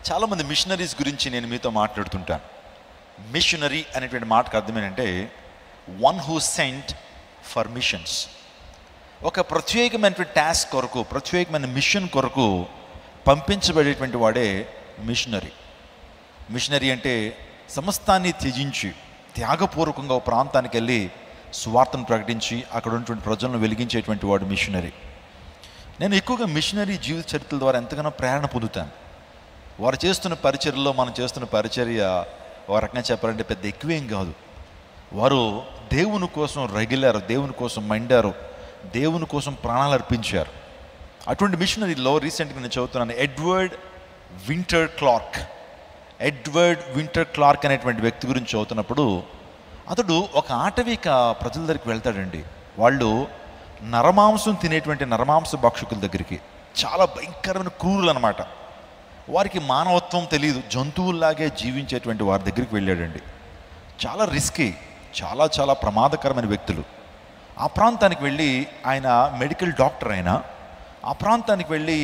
చాలామంది మిషనరీస్ గురించి నేను మీతో మాట్లాడుతుంటాను. మిషనరీ అనేటువంటి మాటకు అర్థం ఏంటంటే one who sent for machines. ఒక ప్రత్యేకమైనటువంటి టాస్క్ కొరకు, ప్రత్యేకమైన మిషన్ కొరకు పంపించబడేటువంటి వాడే మిషనరీ. మిషనరీ అంటే సమస్తాన్ని త్యజించి త్యాగపూర్వకంగా ఒక ప్రాంతానికి వెళ్ళి సువార్తను ప్రకటించి అక్కడ ఉన్నటువంటి ప్రజలను వెలిగించేటువంటి వాడు మిషనరీ. నేను ఎక్కువగా మిషనరీ జీవిత చరిత్రల ద్వారా ఎంతగానో ప్రేరణ పొందుతాను. వారు చేస్తున్న పరిచర్యలో మనం చేస్తున్న పరిచర్య ఒక రకంగా చెప్పాలంటే పెద్ద ఎక్కువేం కాదు. వారు దేవుని కోసం రగిలారు, దేవుని కోసం మండారు, దేవుని కోసం ప్రాణాలు అర్పించారు. అటువంటి మిషనరీలో రీసెంట్గా నేను చదువుతున్నాను ఎడ్వర్డ్ వింటర్ క్లార్క్ అనేటువంటి వ్యక్తి గురించి చదువుతున్నప్పుడు అతడు ఒక ఆటవిక ప్రజల దగ్గరికి వెళ్తాడండి. వాళ్ళు నరమాంసం తినేటువంటి నరమాంస భక్షకుల దగ్గరికి, చాలా భయంకరమైన క్రూరులు అనమాట. వారికి మానవత్వం తెలియదు, జంతువుల్లాగే జీవించేటువంటి వారి దగ్గరికి వెళ్ళాడండి. చాలా రిస్కీ, చాలా చాలా ప్రమాదకరమైన వ్యక్తులు. ఆ ప్రాంతానికి వెళ్ళి ఆయన మెడికల్ డాక్టర్ అయినా ఆ ప్రాంతానికి వెళ్ళి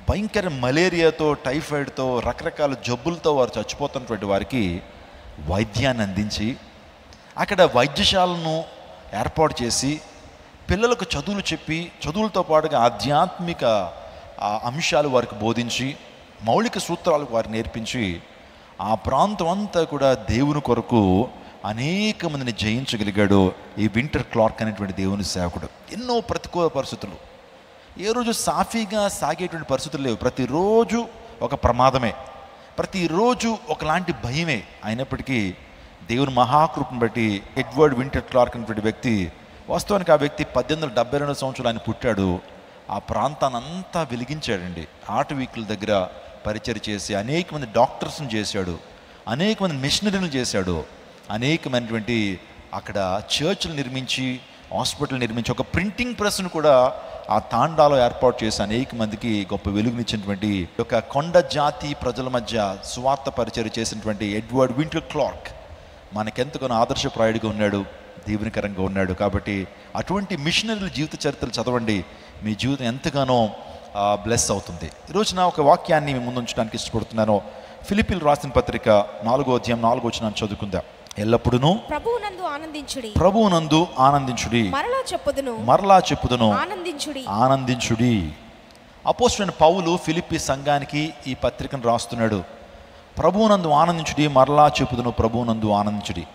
భయంకర మలేరియాతో, టైఫాయిడ్తో, రకరకాల జబ్బులతో వారు చచ్చిపోతున్నటువంటి వారికి వైద్యాన్ని అందించి అక్కడ వైద్యశాలను ఏర్పాటు చేసి పిల్లలకు చదువులు చెప్పి చదువులతో పాటుగా ఆధ్యాత్మిక అంశాలు వారికి బోధించి మౌలిక సూత్రాలు వారికి నేర్పించి ఆ ప్రాంతం అంతా కూడా దేవుని కొరకు అనేక మందిని జయించగలిగాడు ఈ వింటర్ క్లార్క్ అనేటువంటి దేవుని సేవకుడు. ఎన్నో ప్రతికూల పరిస్థితులు, ఏ రోజు సాఫీగా సాగేటువంటి పరిస్థితులు లేవు. ప్రతిరోజు ఒక ప్రమాదమే, ప్రతిరోజు ఒకలాంటి భయమే. అయినప్పటికీ దేవుని మహాకృపను బట్టి ఎడ్వర్డ్ వింటర్ క్లార్క్ అనేటువంటి వ్యక్తి, వాస్తవానికి ఆ వ్యక్తి 1872 సంవత్సరాలు ఆయన పుట్టాడు. ఆ ప్రాంతాన్ని అంతా వెలిగించాడండి. ఆటవీకుల దగ్గర పరిచయం చేసి అనేక మంది డాక్టర్స్ని చేశాడు, అనేక మంది మిషనరీలు చేశాడు, అనేకమైనటువంటి అక్కడ చర్చ్లు నిర్మించి, హాస్పిటల్ నిర్మించి, ఒక ప్రింటింగ్ ప్రెస్ను కూడా ఆ తాండాలో ఏర్పాటు చేసి అనేక మందికి గొప్ప వెలుగునిచ్చినటువంటి ఒక కొండ జాతి ప్రజల మధ్య సువార్త పరిచయం చేసినటువంటి ఎడ్వర్డ్ వింటర్ క్లార్క్ మనకెంతగానో ఆదర్శప్రాయుడిగా ఉన్నాడు, దీవెనకరంగా ఉన్నాడు. కాబట్టి అటువంటి మిషనరీల జీవిత చరిత్రలు చదవండి, మీ జీవితం ఎంతగానో బ్లెస్ అవుతుంది. ఈరోజు నా ఒక వాక్యాన్ని మీ ముందు ఉంచడానికి ఇష్టపడుతున్నాను. ఫిలిప్పీయులకు రాసిన పత్రిక 4వ అధ్యాయం 4వ వచనం చదువుకుందాం. ఎల్లప్పుడూ ప్రభువునందు ఆనందించుడి, మరలా చెప్పుదును ఆనందించుడి. అపోస్తలుడైన పౌలు ఫిలిప్పీ సంఘానికి ఈ పత్రికను రాస్తున్నాడు. ప్రభువునందు ఆనందించుడి, మరలా చెప్పుదును ప్రభువునందు ఆనందించుడి.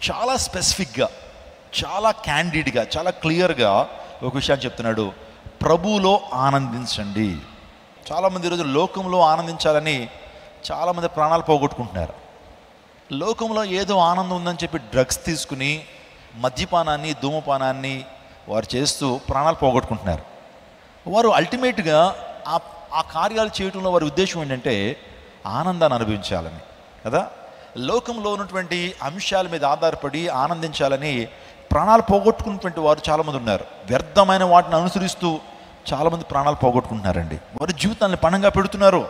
చాలా స్పెసిఫిక్గా, చాలా క్యాండిడ్గా, చాలా క్లియర్గా ఒక విషయాన్ని చెప్తున్నాడు. ప్రభువులో ఆనందించండి. చాలామంది ఈరోజు లోకంలో ఆనందించాలని చాలామంది ప్రాణాలు పోగొట్టుకుంటున్నారు. లోకంలో ఏదో ఆనందం ఉందని చెప్పి డ్రగ్స్ తీసుకుని మద్యపానాన్ని, ధూమపానాన్ని వారు చేస్తూ ప్రాణాలు పోగొట్టుకుంటున్నారు. వారు అల్టిమేట్గా ఆ కార్యాలు చేయడంలో వారి ఉద్దేశం ఏంటంటే ఆనందాన్ని అనుభవించాలని కదా. లోకంలో ఉన్నటువంటి అంశాల మీద ఆధారపడి ఆనందించాలని ప్రాణాలు పోగొట్టుకున్నటువంటి వారు చాలామంది ఉన్నారు. వ్యర్థమైన వాటిని అనుసరిస్తూ చాలామంది ప్రాణాలు పోగొట్టుకుంటున్నారండి. వారి జీవితాన్ని పణంగా పెడుతున్నారు.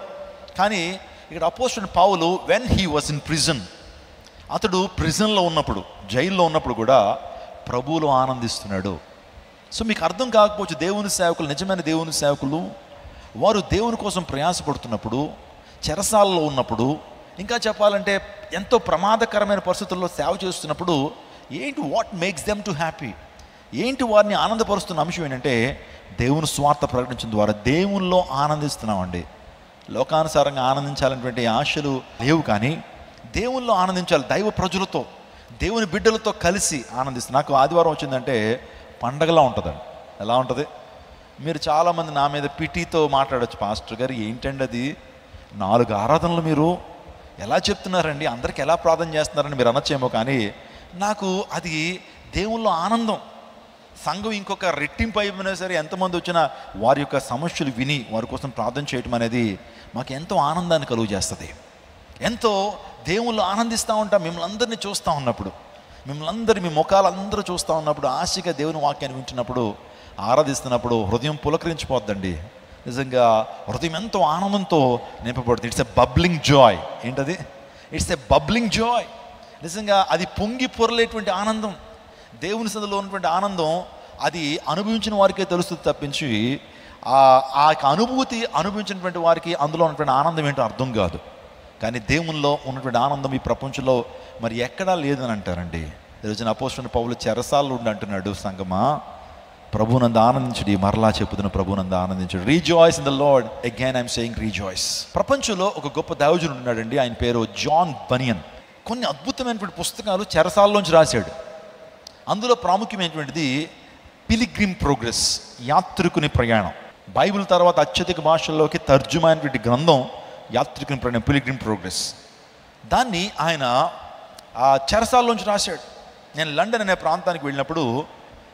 కానీ ఇక్కడ అపోస్తలుడైన పౌలు when he was in prison, అతడు ప్రిజన్లో ఉన్నప్పుడు, జైల్లో ఉన్నప్పుడు కూడా ప్రభువులో ఆనందిస్తున్నాడు. సో మీకు అర్థం కాకపోవచ్చు, దేవుని సేవకులు, నిజమైన దేవుని సేవకులు వారు దేవుని కోసం ప్రయాసపడుతున్నప్పుడు, చెరసాలలో ఉన్నప్పుడు, ఇంకా చెప్పాలంటే ఎంతో ప్రమాదకరమైన పరిస్థితుల్లో సేవ చేస్తున్నప్పుడు ఏంటి, what makes them to happy, ఏంటి వారిని ఆనందపరుస్తున్న అంశం ఏంటంటే దేవుని స్వార్థ ప్రకటించడం ద్వారా దేవునిలో ఆనందిస్తున్నామండి. లోకానుసారంగా ఆనందించాలనేటువంటి ఆశలు లేవు, కానీ దేవునిలో ఆనందించాలి. దైవ ప్రజలతో, దేవుని బిడ్డలతో కలిసి ఆనందిస్తుంది. నాకు ఆదివారం వచ్చిందంటే పండగలా ఉంటుందండి. ఎలా ఉంటుంది? మీరు చాలామంది నా మీద పిటితో మాట్లాడచ్చు, పాస్టర్ గారు ఏంటండి అది 4 ఆరాధనలు మీరు ఎలా చెప్తున్నారండి, అందరికి ఎలా ప్రార్థన చేస్తున్నారని మీరు అనొచ్చేమో, కానీ నాకు అది దేవుల్లో ఆనందం. సంఘం ఇంకొక రెట్టింపు అయిపోయినా సరే ఎంతమంది వచ్చినా వారి యొక్క సమస్యలు విని వారి కోసం ప్రార్థన చేయటం అనేది మాకు ఎంతో ఆనందాన్ని కలుగు చేస్తుంది. ఎంతో దేవుళ్ళు ఆనందిస్తూ ఉంటాం. మిమ్మల్ని అందరినీ చూస్తూ ఉన్నప్పుడు, మిమ్మల్ని అందరి మీ ముఖాలు అందరూ చూస్తూ ఉన్నప్పుడు, ఆశగా దేవుని వాక్యాన్ని వింటున్నప్పుడు, ఆరాధిస్తున్నప్పుడు హృదయం పులకరించిపోద్దండి. నిజంగా హృదయం ఎంతో ఆనందంతో నింపబడుతుంది. It's a bubbling joy. ఏంటది? It's a bubbling joy. నిజంగా అది పొంగి పొరలేటువంటి ఆనందం, దేవుని సన్నిధిలో ఉన్నటువంటి ఆనందం. అది అనుభవించిన వారికే తెలుస్తుంది తప్పించి ఆ అనుభూతి అనుభవించినటువంటి వారికి అందులో ఉన్నటువంటి ఆనందం ఏంటో అర్థం కాదు. కానీ దేవునిలో ఉన్నటువంటి ఆనందం ఈ ప్రపంచంలో మరి ఎక్కడా లేదని అంటారండి. ఈరోజున అపోస్తలుడైన పౌలు చెరసాల్లో ఉండి అంటున్నాడు, సంగమా ప్రభునందు ఆనందించుడి, మరలా చెప్పుతున్న ప్రభునందు ఆనందించుడు. Rejoice in the Lord, again I'm saying rejoice. ప్రపంచంలో ఒక గొప్ప దైవజనుడు ఉన్నాడండి, ఆయన పేరు జాన్ బనియన్. కొన్ని అద్భుతమైనటువంటి పుస్తకాలు చెరసాల్లోంచి రాశాడు. అందులో ప్రాముఖ్యమైనటువంటిది పిలిగ్రిమ్ ప్రోగ్రెస్, యాత్రికుని ప్రయాణం. బైబిల్ తర్వాత అత్యధిక భాషల్లోకి తర్జుమైనటువంటి గ్రంథం యాత్రికుని ప్రయాణం, పిలిగ్రిమ్ ప్రోగ్రెస్. దాన్ని ఆయన ఆ చెరసాల్లోంచి రాశాడు. నేను లండన్ అనే ప్రాంతానికి వెళ్ళినప్పుడు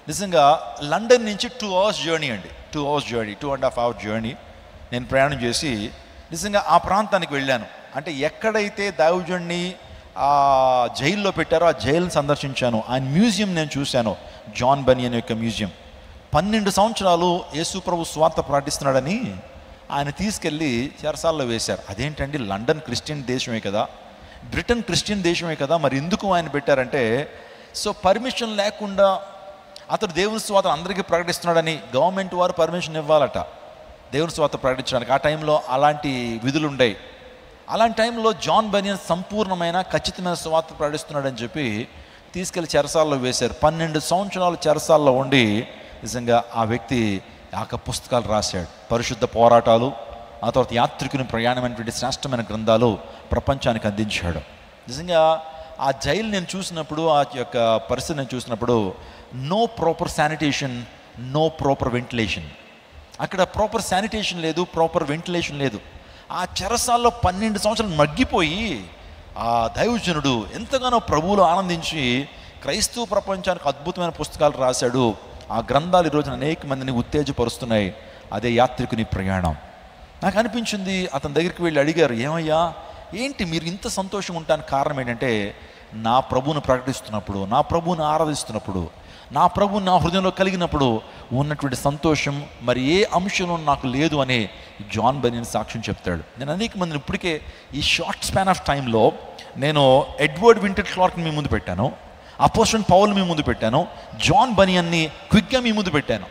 నిజంగా లండన్ నుంచి 2 hours జర్నీ అండి, 2 hours జర్నీ, 2.5 hours జర్నీ నేను ప్రయాణం చేసి నిజంగా ఆ ప్రాంతానికి వెళ్ళాను. అంటే ఎక్కడైతే దైవజుడిని ఆ జైల్లో పెట్టారో ఆ జైలుని సందర్శించాను. ఆయన మ్యూజియం నేను చూశాను, జాన్ బనియన్ యొక్క మ్యూజియం. 12 సంవత్సరాలు యేసు ప్రభు స్వార్థ ప్రకటిస్తున్నాడని ఆయన తీసుకెళ్ళి చెరసాల్లో వేశారు. అదేంటండి, లండన్ క్రిస్టియన్ దేశమే కదా, బ్రిటన్ క్రిస్టియన్ దేశమే కదా, మరి ఎందుకు ఆయన పెట్టారంటే, సో పర్మిషన్ లేకుండా అతడు దేవుని స్వార్థ అందరికీ ప్రకటిస్తున్నాడని గవర్నమెంట్ వారు పర్మిషన్ ఇవ్వాలట దేవుని స్వార్థ ప్రకటించడానికి. ఆ టైంలో అలాంటి విధులు ఉండేవి. అలాంటి టైంలో జాన్ బనియన్ సంపూర్ణమైన ఖచ్చితమైన స్వార్థ ప్రకటిస్తున్నాడని చెప్పి తీసుకెళ్లి చెరసాల్లో వేశారు. 12 సంవత్సరాలు చెరసాల్లో ఉండి నిజంగా ఆ వ్యక్తి పుస్తకాలు రాశాడు. పరిశుద్ధ పోరాటాలు, ఆ తర్వాత యాత్రికుని ప్రయాణం అనేటువంటి శ్రేష్టమైన గ్రంథాలు ప్రపంచానికి అందించాడు. నిజంగా ఆ జైలు నేను చూసినప్పుడు, ఆ యొక్క పరిస్థితి నేను చూసినప్పుడు, no proper sanitation, no proper ventilation. అక్కడ ప్రాపర్ శానిటేషన్ లేదు, ప్రాపర్ వెంటిలేషన్ లేదు. ఆ చెరసాల్లో 12 సంవత్సరాలు మగ్గిపోయి ఆ దైవజనుడు ఎంతగానో ప్రభువులో ఆనందించి క్రైస్తవ ప్రపంచానికి అద్భుతమైన పుస్తకాలు రాశాడు. ఆ గ్రంథాలు ఈరోజున అనేక మందిని ఉత్తేజపరుస్తున్నాయి. అదే యాత్రికుని ప్రయాణం. నాకు అనిపించింది, అతని దగ్గరికి వెళ్ళి అడిగారు, ఏమయ్యా ఏంటి మీరు ఇంత సంతోషంగా ఉండడానికి కారణం ఏంటంటే, నా ప్రభువును ప్రకటిస్తున్నప్పుడు, నా ప్రభువుని ఆరాధిస్తున్నప్పుడు, నా ప్రభువుని నా హృదయంలో కలిగినప్పుడు ఉన్నటువంటి సంతోషం మరి ఏ అంశంలో నాకు లేదు అని జాన్ బనియన్ సాక్ష్యం చెప్తాడు. నేను అనేక మందిని ఇప్పటికే ఈ షార్ట్ స్పాన్ ఆఫ్ టైంలో నేను ఎడ్వర్డ్ వింటర్ క్లార్క్ని మీ ముందు పెట్టాను, అపోస్టల్ పౌల్ మీ ముందు పెట్టాను, జాన్ బనియన్ని క్విక్గా మీ ముందు పెట్టాను.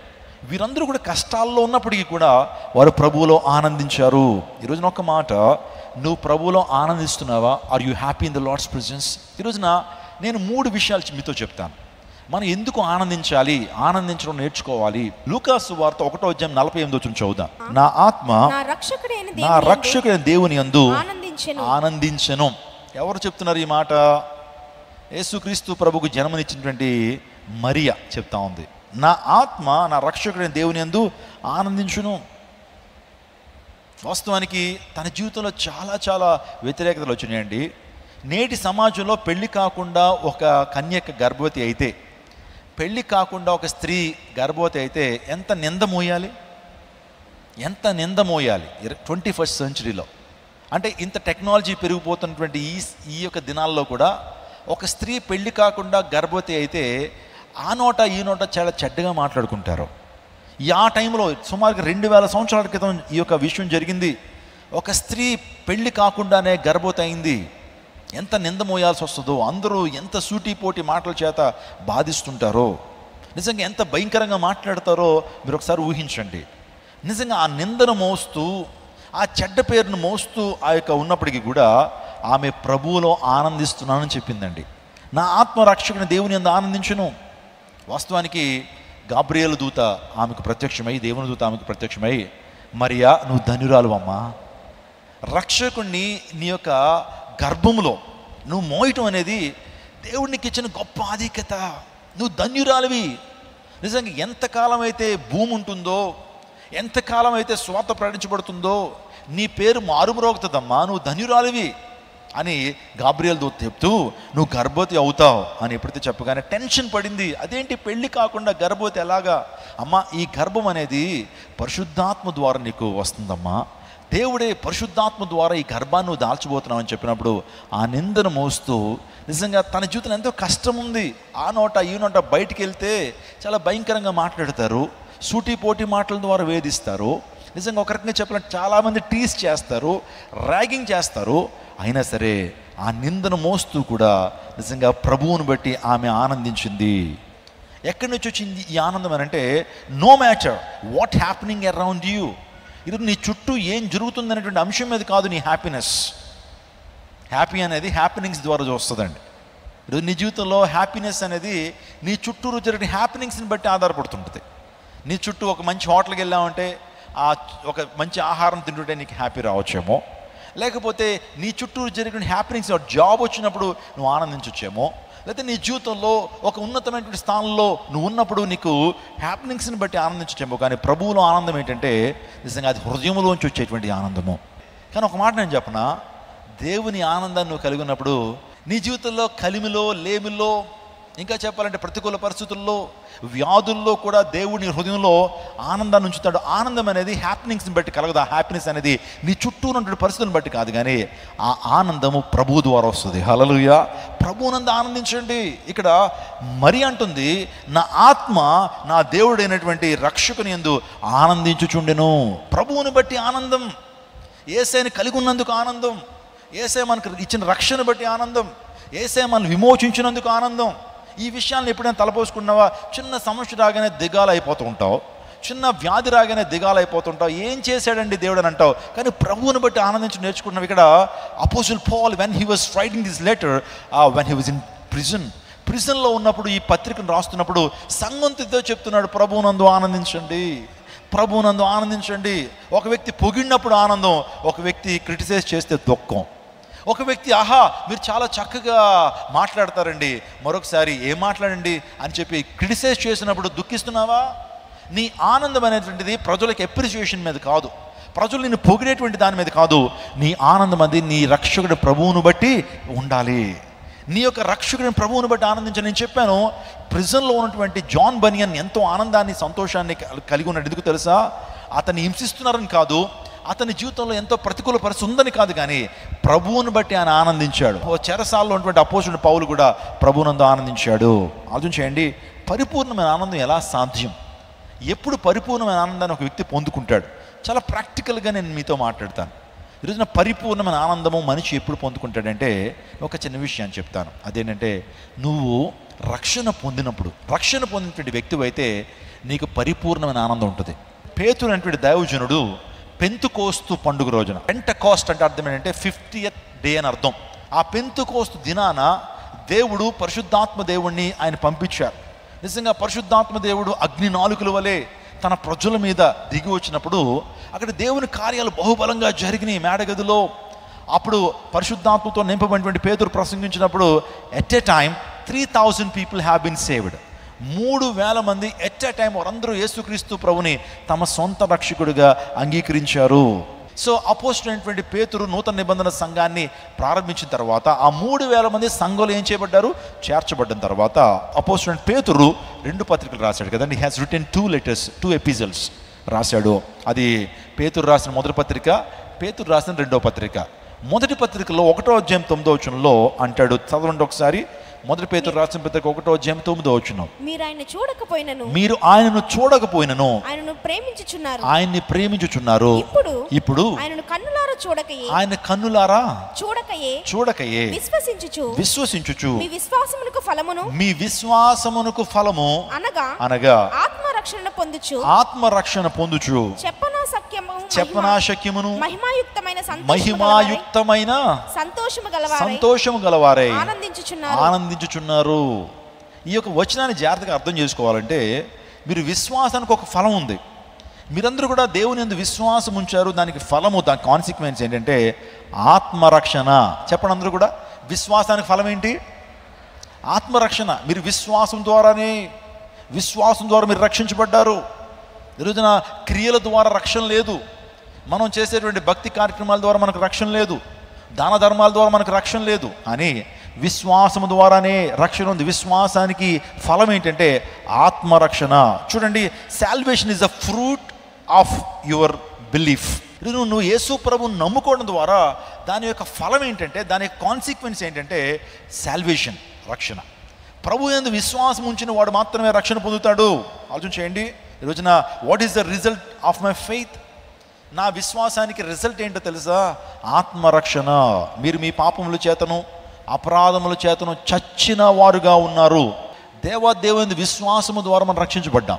వీరందరూ కూడా కష్టాల్లో ఉన్నప్పటికీ కూడా వారు ప్రభువులో ఆనందించారు. ఈరోజున ఒక మాట, నువ్వు ప్రభువులో ఆనందిస్తున్నావా? Are you happy in the Lord's presence? ఈరోజున నేను 3 విషయాలు మీతో చెప్తాను. మనం ఎందుకు ఆనందించాలి, ఆనందించడం నేర్చుకోవాలి. లూకా సువార్త 1:48 చదువుదాం. నా ఆత్మ నా రక్షకుడైన దేవుని యందు ఆనందించెను. ఎవరు చెప్తున్నారు ఈ మాట? యేసుక్రీస్తు ప్రభుకు జన్మనిచ్చినటువంటి మరియా చెప్తా ఉంది, నా ఆత్మ నా రక్షకుడైన దేవుని యందు ఆనందించును. వాస్తవానికి తన జీవితంలో చాలా చాలా వ్యతిరేకతలు వచ్చినాయండి. నేటి సమాజంలో పెళ్లి కాకుండా ఒక కన్యక గర్భవతి అయితే, పెళ్ళి కాకుండా ఒక స్త్రీ గర్భవతి అయితే ఎంత నింద మోయాలి, ఎంత నింద మోయాలి 21st centuryలో. అంటే ఇంత టెక్నాలజీ పెరిగిపోతున్నటువంటి ఈ యొక్క దినాల్లో కూడా ఒక స్త్రీ పెళ్లి కాకుండా గర్భవతి అయితే ఆ నోట ఈ నోట చాలా చెడ్డగా మాట్లాడుకుంటారు. ఆ టైంలో సుమారుగా 2000 సంవత్సరాల క్రితం ఈ యొక్క విషయం జరిగింది. ఒక స్త్రీ పెళ్లి కాకుండానే గర్భవతి అయింది, ఎంత నింద మోయాల్సి వస్తుందో, అందరూ ఎంత సూటిపోటి మాటల చేత బాధిస్తుంటారో, నిజంగా ఎంత భయంకరంగా మాట్లాడతారో మీరు ఒకసారి ఊహించండి. నిజంగా ఆ నిందను మోస్తూ, ఆ చెడ్డ పేరును మోస్తూ ఆ యొక్క ఉన్నప్పటికీ కూడా ఆమె ప్రభువులో ఆనందిస్తున్నానని చెప్పిందండి. నా ఆత్మరక్షకుని దేవుని యందు ఆనందించును. వాస్తవానికి గాబ్రియేలు దూత ఆమెకు ప్రత్యక్షమై, దేవుని దూత ఆమెకు ప్రత్యక్షమై, మరియా నువ్వు ధన్యురాలు అమ్మా, రక్షకుణ్ణి నీ యొక్క గర్భములో నువ్వు మోయటం అనేది దేవుడికి ఇచ్చిన గొప్ప ఆధిక్యత, నువ్వు ధన్యురాలివి. నిజంగా ఎంతకాలం అయితే భూమి ఉంటుందో, ఎంతకాలం అయితే స్వార్థ ప్రకటించబడుతుందో నీ పేరు మారుమ్రోగుతుందమ్మా, నువ్వు ధన్యురాలివి అని గాబ్రియేలు దూత చెప్తూ నువ్వు గర్భవతి అవుతావు అని ఎప్పుడైతే చెప్పగానే టెన్షన్ పడింది. అదేంటి పెళ్ళి కాకుండా గర్భవతి ఎలాగా? అమ్మా, ఈ గర్భం అనేది పరిశుద్ధాత్మ ద్వారా నీకు వస్తుందమ్మా, దేవుడే పరిశుద్ధాత్మ ద్వారా ఈ గర్భాన్ని నువ్వు దాల్చిపోతున్నావు అని చెప్పినప్పుడు ఆ నిందను మోస్తూ నిజంగా తన జీవితంలో ఎంతో కష్టం ఉంది. ఆ నోట ఈ నోట బయటికి వెళ్తే చాలా భయంకరంగా మాట్లాడతారు, సూటిపోటి మాటల ద్వారా వేధిస్తారు. నిజంగా ఒక రకంగా చెప్పాలంటే చాలామంది టీస్ చేస్తారు, ర్యాగింగ్ చేస్తారు. అయినా సరే ఆ నిందను మోస్తూ కూడా నిజంగా ప్రభువుని బట్టి ఆమె ఆనందించింది. ఎక్కడి నుంచి వచ్చింది ఈ ఆనందం అని అంటే, no matter what happening around you, ఇది నీ చుట్టూ ఏం జరుగుతుంది అనేటువంటి అంశం మీద కాదు నీ హ్యాపీనెస్. హ్యాపీ అనేది హ్యాపెనింగ్స్ ద్వారా వస్తుందండి. ఈరోజు నీ జీవితంలో హ్యాపీనెస్ అనేది నీ చుట్టూరు జరిగిన హ్యాపెనింగ్స్ని బట్టి ఆధారపడుతుంటుంది. నీ చుట్టూ ఒక మంచి హోటల్కి వెళ్ళామంటే ఒక మంచి ఆహారం తింటుంటే నీకు హ్యాపీ రావచ్చేమో, లేకపోతే నీ చుట్టూరు జరిగిన హ్యాపీనింగ్స్, జాబ్ వచ్చినప్పుడు నువ్వు ఆనందించవచ్చేమో, లేకపోతే నీ జీవితంలో ఒక ఉన్నతమైనటువంటి స్థానంలో నువ్వు ఉన్నప్పుడు నీకు హ్యాపీనింగ్స్ని బట్టి ఆనందించవచ్చేమో. కానీ ప్రభువులో ఆనందం ఏంటంటే నిజంగా అది హృదయంలోంచి వచ్చేటువంటి ఆనందము. కానీ ఒక మాట నేను చెప్పనా, దేవుని ఆనందాన్ని నువ్వు కలిగి ఉన్నప్పుడు నీ జీవితంలో కలిమిలో, లేమిలో, ఇంకా చెప్పాలంటే ప్రతికూల పరిస్థితుల్లో, వ్యాధుల్లో కూడా దేవుని హృదయంలో ఆనందాన్ని ఉంచుతాడు. ఆనందం అనేది హ్యాపీనింగ్స్ని బట్టి కలగదు. ఆ హ్యాపీనెస్ అనేది నీ చుట్టూ ఉన్నటువంటి పరిస్థితులను బట్టి కాదు, కానీ ఆ ఆనందము ప్రభువు ద్వారా వస్తుంది. హల్లెలూయా. ప్రభువునందు ఆనందించండి. ఇక్కడ మరి అంటుంది, నా ఆత్మ నా దేవుడైనటువంటి రక్షకుని యందు ఆనందించుచుండెను. ప్రభువుని బట్టి ఆనందం, యేసయ్యని కలిగి ఉన్నందుకు ఆనందం, యేసయ్య మనకు ఇచ్చిన రక్షణ బట్టి ఆనందం, యేసయ్య మనల్ని విమోచించినందుకు ఆనందం. ఈ విషయాలను ఎప్పుడైనా తలపోసుకున్నావా? చిన్న సమస్య రాగానే దిగాలైపోతూ ఉంటావు, చిన్న వ్యాధి రాగానే దిగాలైపోతుంటావు, ఏం చేశాడండి దేవుడు అని అంటావు. కానీ ప్రభువుని బట్టి ఆనందించి నేర్చుకుంటున్నావు. ఇక్కడ apostle Paul when he was writing this letter, when he was in ప్రిజన్లో ఉన్నప్పుడు ఈ పత్రికను రాస్తున్నప్పుడు సంగంతో చెప్తున్నాడు, ప్రభువునందు ఆనందించండి, ప్రభువునందు ఆనందించండి. ఒక వ్యక్తి పొగిడినప్పుడు ఆనందం, ఒక వ్యక్తి క్రిటిసైజ్ చేస్తే దుఃఖం. ఒక వ్యక్తి ఆహా మీరు చాలా చక్కగా మాట్లాడతారండి, మరొకసారి ఏం మాట్లాడండి అని చెప్పి క్రిటిసైజ్ చేసినప్పుడు దుఃఖిస్తున్నావా? నీ ఆనందం అనేటువంటిది ప్రజలకు అప్రిసియేషన్ మీద కాదు, ప్రజలు నిన్ను పొగిడేటువంటి దాని మీద కాదు. నీ ఆనందం అది నీ రక్షకుడి ప్రభువును బట్టి ఉండాలి. నీ యొక్క రక్షకుడిని ప్రభువుని బట్టి ఆనందించని నేను చెప్పాను. ప్రిజన్లో ఉన్నటువంటి జాన్ బనియన్ ఎంతో ఆనందాన్ని, సంతోషాన్ని కలిగి ఉన్నాడు. ఎందుకు తెలుసా? అతన్ని హింసిస్తున్నారని కాదు, అతని జీవితంలో ఎంతో ప్రతికూల పరిస్థితి ఉందని కాదు, కానీ ప్రభువుని బట్టి ఆయన ఆనందించాడు. చెరసాల్లో ఉన్నటువంటి అపోజిట్ పౌలు కూడా ప్రభువునందు ఆనందించాడు. ఆలోచించండి, పరిపూర్ణమైన ఆనందం ఎలా సాధ్యం? ఎప్పుడు పరిపూర్ణమైన ఆనందాన్ని ఒక వ్యక్తి పొందుకుంటాడు? చాలా ప్రాక్టికల్గా నేను మీతో మాట్లాడతాను. ఈరోజున పరిపూర్ణమైన ఆనందము మనిషి ఎప్పుడు పొందుకుంటాడంటే, ఒక చిన్న విషయాన్ని చెప్తాను. అదేంటంటే, నువ్వు రక్షణ పొందినప్పుడు, రక్షణ పొందినటువంటి వ్యక్తి అయితే నీకు పరిపూర్ణమైన ఆనందం ఉంటుంది. పేతురు అనేటువంటి దైవజనుడు పెంతుకోస్తు పండుగ రోజున, పెంటకోస్ట్ అంటే అర్థం ఏంటంటే 50th డే అని అర్థం. ఆ పెంతుకోస్తు దినాన దేవుడు పరిశుద్ధాత్మ దేవుణ్ణి ఆయన పంపించారు. నిజంగా పరిశుద్ధాత్మ దేవుడు అగ్ని నాలుకల వలె తన ప్రజల మీద దిగి వచ్చినప్పుడు అక్కడ దేవుని కార్యాలు బహుబలంగా జరిగినాయి మేడగదిలో. అప్పుడు పరిశుద్ధాత్మతో నింపబడినటువంటి పేతురు ప్రసంగించినప్పుడు at a time 3000 people have been saved. 3000 మంది ఎట్ ఎ టైం వారందరూ యేసుక్రీస్తు ప్రభుని తమ సొంత రక్షకుడిగా అంగీకరించారు. సో అపోజిట్ పేతురు నూతన నిబంధన సంఘాన్ని ప్రారంభించిన తర్వాత ఆ 3000 మంది సంఘంలో ఏం చేయబడ్డారు? చేర్చబడ్డ తర్వాత అపోజిట్ పేతురు 2 పత్రికలు రాశాడు కదండి. He has written 2 letters, 2 epistles రాశాడు. అది పేతురు రాసిన మొదటి పత్రిక, పేతురు రాసిన 2వ పత్రిక. మొదటి పత్రికలో 1వ అధ్యాయం 9వ వచనంలో అంటాడు, చదవండి ఒకసారి. మొదటి పేతురు రాసిన పత్రిక 1వ అధ్యాయం 9వ వచనం. మీరు ఆయనను చూడకపోయినను ఆయనను ప్రేమించుచున్నారు, ఆయన్ని ప్రేమించుచున్నారు. ఇప్పుడు ఆయనను కన్నులారా చూడకయే విశ్వసించుచు మీ విశ్వాసమునకు ఫలము అనగా ఆత్మరక్షణ పొందుచు చెప్పనాశక్యమును మహిమాయుక్తమైన సంతోషము గలవారై ఆనందించుచున్నారు. ఈ యొక్క వచనాన్ని జాగ్రత్తగా అర్థం చేసుకోవాలంటే, మీరు విశ్వాసానికి ఒక ఫలం ఉంది. మీరందరూ కూడా దేవుని యందు విశ్వాసం ఉంచారు, దానికి ఫలము, దాని కాన్సిక్వెన్స్ ఏంటంటే ఆత్మరక్షణ. చెప్పండి అందరూ కూడా, విశ్వాసానికి ఫలం ఏంటి? ఆత్మరక్షణ. మీరు విశ్వాసం ద్వారా మీరు రక్షించబడ్డారు. ఈరోజున క్రియల ద్వారా రక్షణ లేదు, మనం చేసేటువంటి భక్తి కార్యక్రమాల ద్వారా మనకు రక్షణ లేదు, దాన ధర్మాల ద్వారా మనకు రక్షణ లేదు, కానీ విశ్వాసము ద్వారానే రక్షణ ఉంది. విశ్వాసానికి ఫలం ఏంటంటే ఆత్మరక్షణ. చూడండి, salvation is a fruit of your belief. నువ్వు యేసు ప్రభువుని నమ్ముకోవడం ద్వారా దాని యొక్క ఫలం ఏంటంటే, దాని యొక్క కాన్సిక్వెన్స్ ఏంటంటే సాల్వేషన్, రక్షణ. ప్రభు యందు విశ్వాసం ఉంచిన వాడు మాత్రమే రక్షణ పొందుతాడు. ఆలోచన చేయండి. ఈరోజున what is the result of my faith? నా విశ్వాసానికి రిజల్ట్ ఏంటో తెలుసా? ఆత్మరక్షణ. మీరు మీ పాపముల చేతను అపరాధముల చేతను చచ్చిన వారుగా ఉన్నారు. దేవుని విశ్వాసము ద్వారా మనం రక్షించబడ్డాం.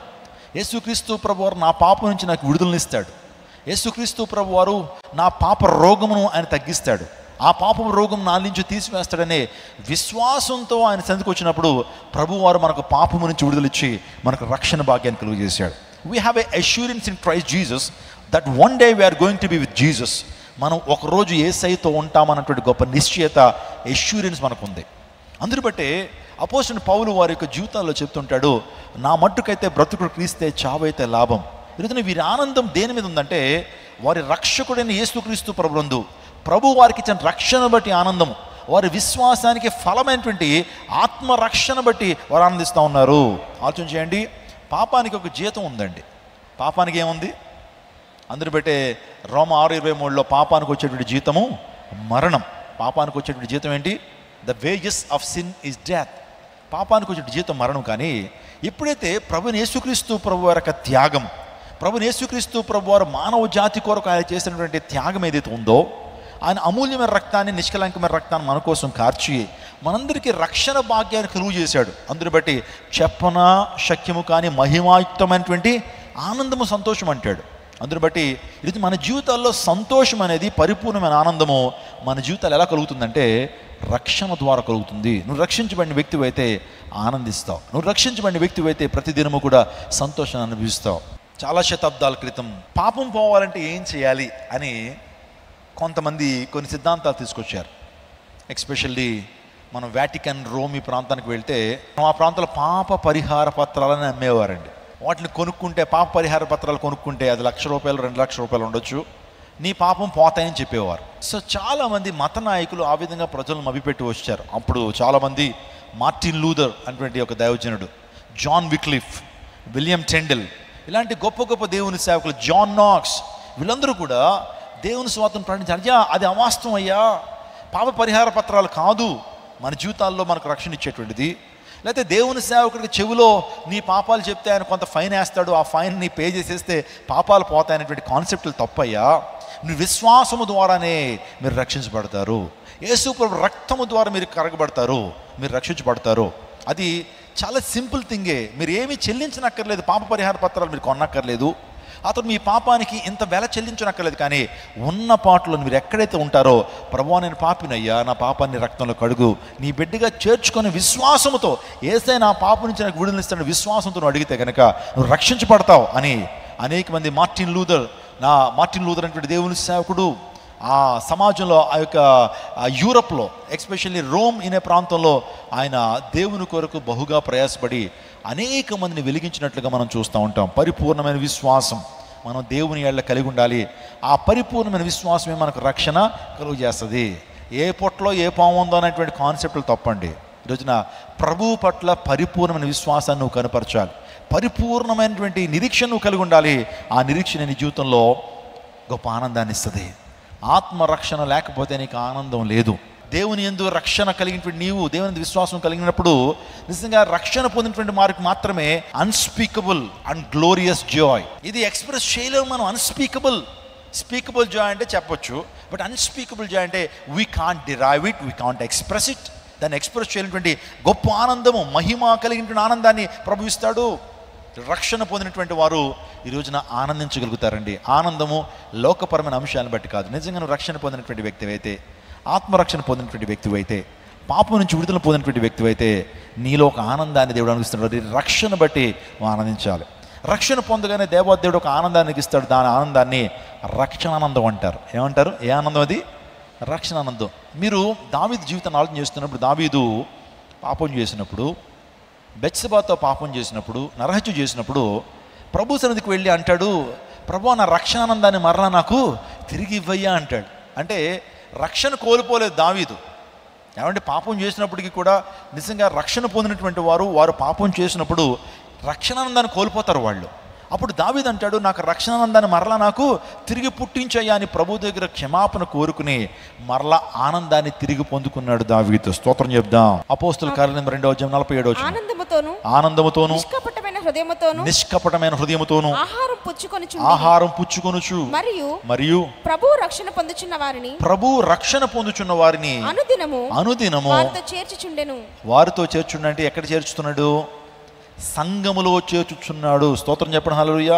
యేసుక్రీస్తు ప్రభు వారు నా పాపం నుంచి నాకు విడుదలనిస్తాడు. యేసుక్రీస్తు ప్రభు వారు నా పాప రోగమును ఆయన తగ్గిస్తాడు. ఆ పాపం రోగం నా నుంచి తీసివేస్తాడనే విశ్వాసంతో ఆయన సన్నిధికి వచ్చినప్పుడు ప్రభువారు మనకు పాపము నుంచి విడుదలిచ్చి మనకు రక్షణ భాగ్యాన్ని కలుగజేశాడు. We have a assurance in Christ Jesus that one day we are going to be with Jesus. మనం ఒకరోజు యేసయ్యతో ఉంటామన్నటువంటి గొప్ప నిశ్చయత, అష్యూరెన్స్ మనకు ఉంది. అందుని బట్టే అపోస్తలుడైన పౌలు వారి యొక్క జీవితాల్లో చెప్తుంటాడు, నా మట్టుకైతే బ్రతుకుడు క్రీస్తే, చావైతే లాభం. ఈరోజున వీరి ఆనందం దేని మీద ఉందంటే వారి రక్షకుడైన యేసుక్రీస్తు ప్రభునందు ప్రభు వారికి ఇచ్చిన రక్షణ బట్టి ఆనందము, వారి విశ్వాసానికి ఫలమైనటువంటి ఆత్మరక్షణ బట్టి వారు ఆనందిస్తూ ఉన్నారు. ఆలోచన చేయండి, పాపానికి ఒక జీతం ఉందండి. పాపానికి ఏముంది? అందరి బట్టే రోమ 6:23లో పాపానికి వచ్చేటువంటి జీతము మరణం. పాపానికి వచ్చేటువంటి జీతం ఏంటి? The wages of sin is death. పాపానికి వచ్చేటువంటి జీతం మరణం. కానీ ఎప్పుడైతే ప్రభుని యేసుక్రీస్తు ప్రభు వారి యొక్క త్యాగం, ప్రభుని యేసుక్రీస్తు ప్రభు వారు మానవ జాతి కొరకు ఆయన చేసినటువంటి త్యాగం ఏదైతే ఉందో, ఆయన అమూల్యమైన రక్తాన్ని, నిష్కలంకమైన రక్తాన్ని మన కోసం కార్చి మనందరికీ రక్షణ భాగ్యాన్ని కలుగు చేశాడు. అందుని బట్టి చెప్పన శక్యము కానీ మహిమాయుక్తమైనటువంటి ఆనందము, సంతోషం అంటాడు. అందుని బట్టి ఇది మన జీవితాల్లో సంతోషం అనేది, పరిపూర్ణమైన ఆనందము మన జీవితాలు ఎలా కలుగుతుందంటే రక్షణ ద్వారా కలుగుతుంది. నువ్వు రక్షించబడిన వ్యక్తివి అయితే ఆనందిస్తావు. నువ్వు రక్షించబడిన వ్యక్తివి అయితే ప్రతిదినము కూడా సంతోషాన్ని అనుభవిస్తావు. చాలా శతాబ్దాల క్రితం పాపం పోవాలంటే ఏం చేయాలి అని కొంతమంది కొన్ని సిద్ధాంతాలు తీసుకొచ్చారు. ఎస్పెషల్లీ మనం వాటికన్, రోమ్ ఈ ప్రాంతానికి వెళ్తే ఆ ప్రాంతంలో పాప పరిహార పత్రాలని అమ్మేవారండి. వాటిని కొనుక్కుంటే, పాప పరిహార పత్రాలు కొనుక్కుంటే అది ₹1,00,000, ₹2,00,000 ఉండొచ్చు, నీ పాపం పోతాయని చెప్పేవారు. సో చాలామంది మత నాయకులు ఆ విధంగా ప్రజలను మభ్యపెట్టి వచ్చారు. అప్పుడు చాలామంది మార్టిన్ లూథర్ అటువంటి ఒక దైవజనుడు, జాన్ విక్లిఫ్, విలియం టెండల్, ఇలాంటి గొప్ప గొప్ప దేవుని సేవకులు, జాన్ నాక్స్, వీళ్ళందరూ కూడా దేవుని స్వార్థను ప్రకటించారు. అయ్యా అది అవాస్తవం అయ్యా, పాప పరిహార పత్రాలు కాదు మన జీవితాల్లో మనకు రక్షణ ఇచ్చేటువంటిది. లేకపోతే దేవుని సేవకుడికి చెవిలో నీ పాపాలు చెప్తే ఆయన కొంత ఫైన్ వేస్తాడు, ఆ ఫైన్ని పే చేసేస్తే పాపాలు పోతాయనేటువంటి కాన్సెప్టులు తప్పయ్యా. మీ విశ్వాసము ద్వారానే మీరు రక్షించబడతారు. యేసు ప్రభు రక్తము ద్వారా మీరు కరగబడతారు, మీరు రక్షించబడతారు. అది చాలా సింపుల్ థింగే. మీరు ఏమీ చెల్లించనక్కర్లేదు, పాప పరిహార పత్రాలు మీరు కొనక్కర్లేదు, అతను మీ పాపానికి ఇంత వెల చెల్లించనక్కర్లేదు. కానీ ఉన్న పాటలో మీరు ఎక్కడైతే ఉంటారో, ప్రభువా నేను పాపినయ్యా, నా పాపాన్ని రక్తంలో కడుగు, నీ బిడ్డగా చేర్చుకొని విశ్వాసముతో, యేసయ్య నా పాపం నుంచి నాకు విడుదలిస్తాడు విశ్వాసంతో నువ్వు అడిగితే కనుక నువ్వు రక్షించబడతావు అని అనేక మంది, మార్టిన్ లూథర్ అనేటువంటి దేవుని సేవకుడు ఆ సమాజంలో, ఆ యొక్క యూరప్లో, ఎస్పెషల్లీ రోమ్ అనే ప్రాంతంలో ఆయన దేవుని కొరకు బహుగా ప్రయాసపడి అనేక మందిని వెలిగించినట్లుగా మనం చూస్తూ ఉంటాం. పరిపూర్ణమైన విశ్వాసం మనం దేవుని యేళ్ళ కలిగి ఉండాలి. ఆ పరిపూర్ణమైన విశ్వాసమే మనకు రక్షణ కలుగు చేస్తుంది. ఏ పొట్టలో ఏ పాము ఉందో అనేటువంటి కాన్సెప్టులు తప్పండి. ఈరోజున ప్రభువు పట్ల పరిపూర్ణమైన విశ్వాసాన్ని నువ్వు కనపరచాలి. పరిపూర్ణమైనటువంటి నిరీక్షణ నువ్వు కలిగి ఉండాలి. ఆ నిరీక్షణ నీ జీవితంలో గొప్ప ఆనందాన్ని ఇస్తుంది. ఆత్మరక్షణ లేకపోతే నీకు ఆనందం లేదు. దేవుని యందు రక్షణ కలిగినటువంటి నీవు, దేవుని విశ్వాసం కలిగినప్పుడు నిజంగా రక్షణ పొందినటువంటి వారికి మాత్రమే అన్స్పీకబుల్ అండ్ గ్లోరియస్ జాయ్. ఇది ఎక్స్ప్రెస్ చేయలేము మనం. స్పీకబుల్ జాయ్ అంటే చెప్పొచ్చు, బట్ అన్స్పీకబుల్ జాయ్ అంటే we can't derive it, we can't express it. దాన్ని ఎక్స్ప్రెస్ చేయనటువంటి గొప్ప ఆనందము, మహిమ కలిగినటువంటి ఆనందాన్ని ప్రభు ఇస్తాడు. రక్షణ పొందినటువంటి వారు ఈ రోజున ఆనందించగలుగుతారండి. ఆనందము లోకపరమైన అంశాలను బట్టి కాదు. నిజంగా నువ్వు రక్షణ పొందినటువంటి వ్యక్తివైతే, ఆత్మరక్షణ పొందినటువంటి వ్యక్తివైతే, పాపం నుంచి విడుదల పొందినటువంటి వ్యక్తివైతే నీలో ఒక ఆనందాన్ని దేవుడు అనుభవిస్తున్నాడు. రక్షణ బట్టి నువ్వు ఆనందించాలి. రక్షణ పొందగానే దేవోదేవుడు ఒక ఆనందానికి ఇస్తాడు. దాని ఆనందాన్ని రక్షణానందం అంటారు. ఏమంటారు? ఏ ఆనందం అది? రక్షణానందం. మీరు దావీదు జీవితాన్ని ఆలోచన చేస్తున్నప్పుడు, దావీదు పాపం చేసినప్పుడు, బెత్షెబాతో పాపం చేసినప్పుడు, నరహత్య చేసినప్పుడు ప్రభు సన్నిధికి వెళ్ళి అంటాడు, ప్రభు నా రక్షణానందాన్ని మరలా నాకు తిరిగి ఇవ్వయ్యా అంటాడు. అంటే రక్షణ కోల్పోలేదు దావీదు. ఏమంటే పాపం చేసినప్పటికీ కూడా నిజంగా రక్షణ పొందినటువంటి వారు పాపం చేసినప్పుడు రక్షణానందాన్ని కోల్పోతారు వాళ్ళు. అప్పుడు దావీదు అంటాడు, నాకు రక్షణానందాన్ని మరలా నాకు తిరిగి పుట్టించయ్యా అని ప్రభు దగ్గర క్షమాపణ కోరుకుని మరలా ఆనందాన్ని తిరిగి పొందుకున్నాడు దావీదు. స్తోత్రం చెప్దాం. అపోస్తలుల కార్యం 2:47 ఆనందముతోను నిష్కపటమైన హృదయముతోను ఆహారం పుచ్చుకొనుచు మరియు ప్రభు రక్షణ పొందుచున్న వారిని అనుదినము వారితో చేర్చుండంటే ఎక్కడ చేర్చుతున్నాడు? సంఘములో చేర్చుచున్నాడు. స్తోత్రం చెప్పడం హల్లెలూయా.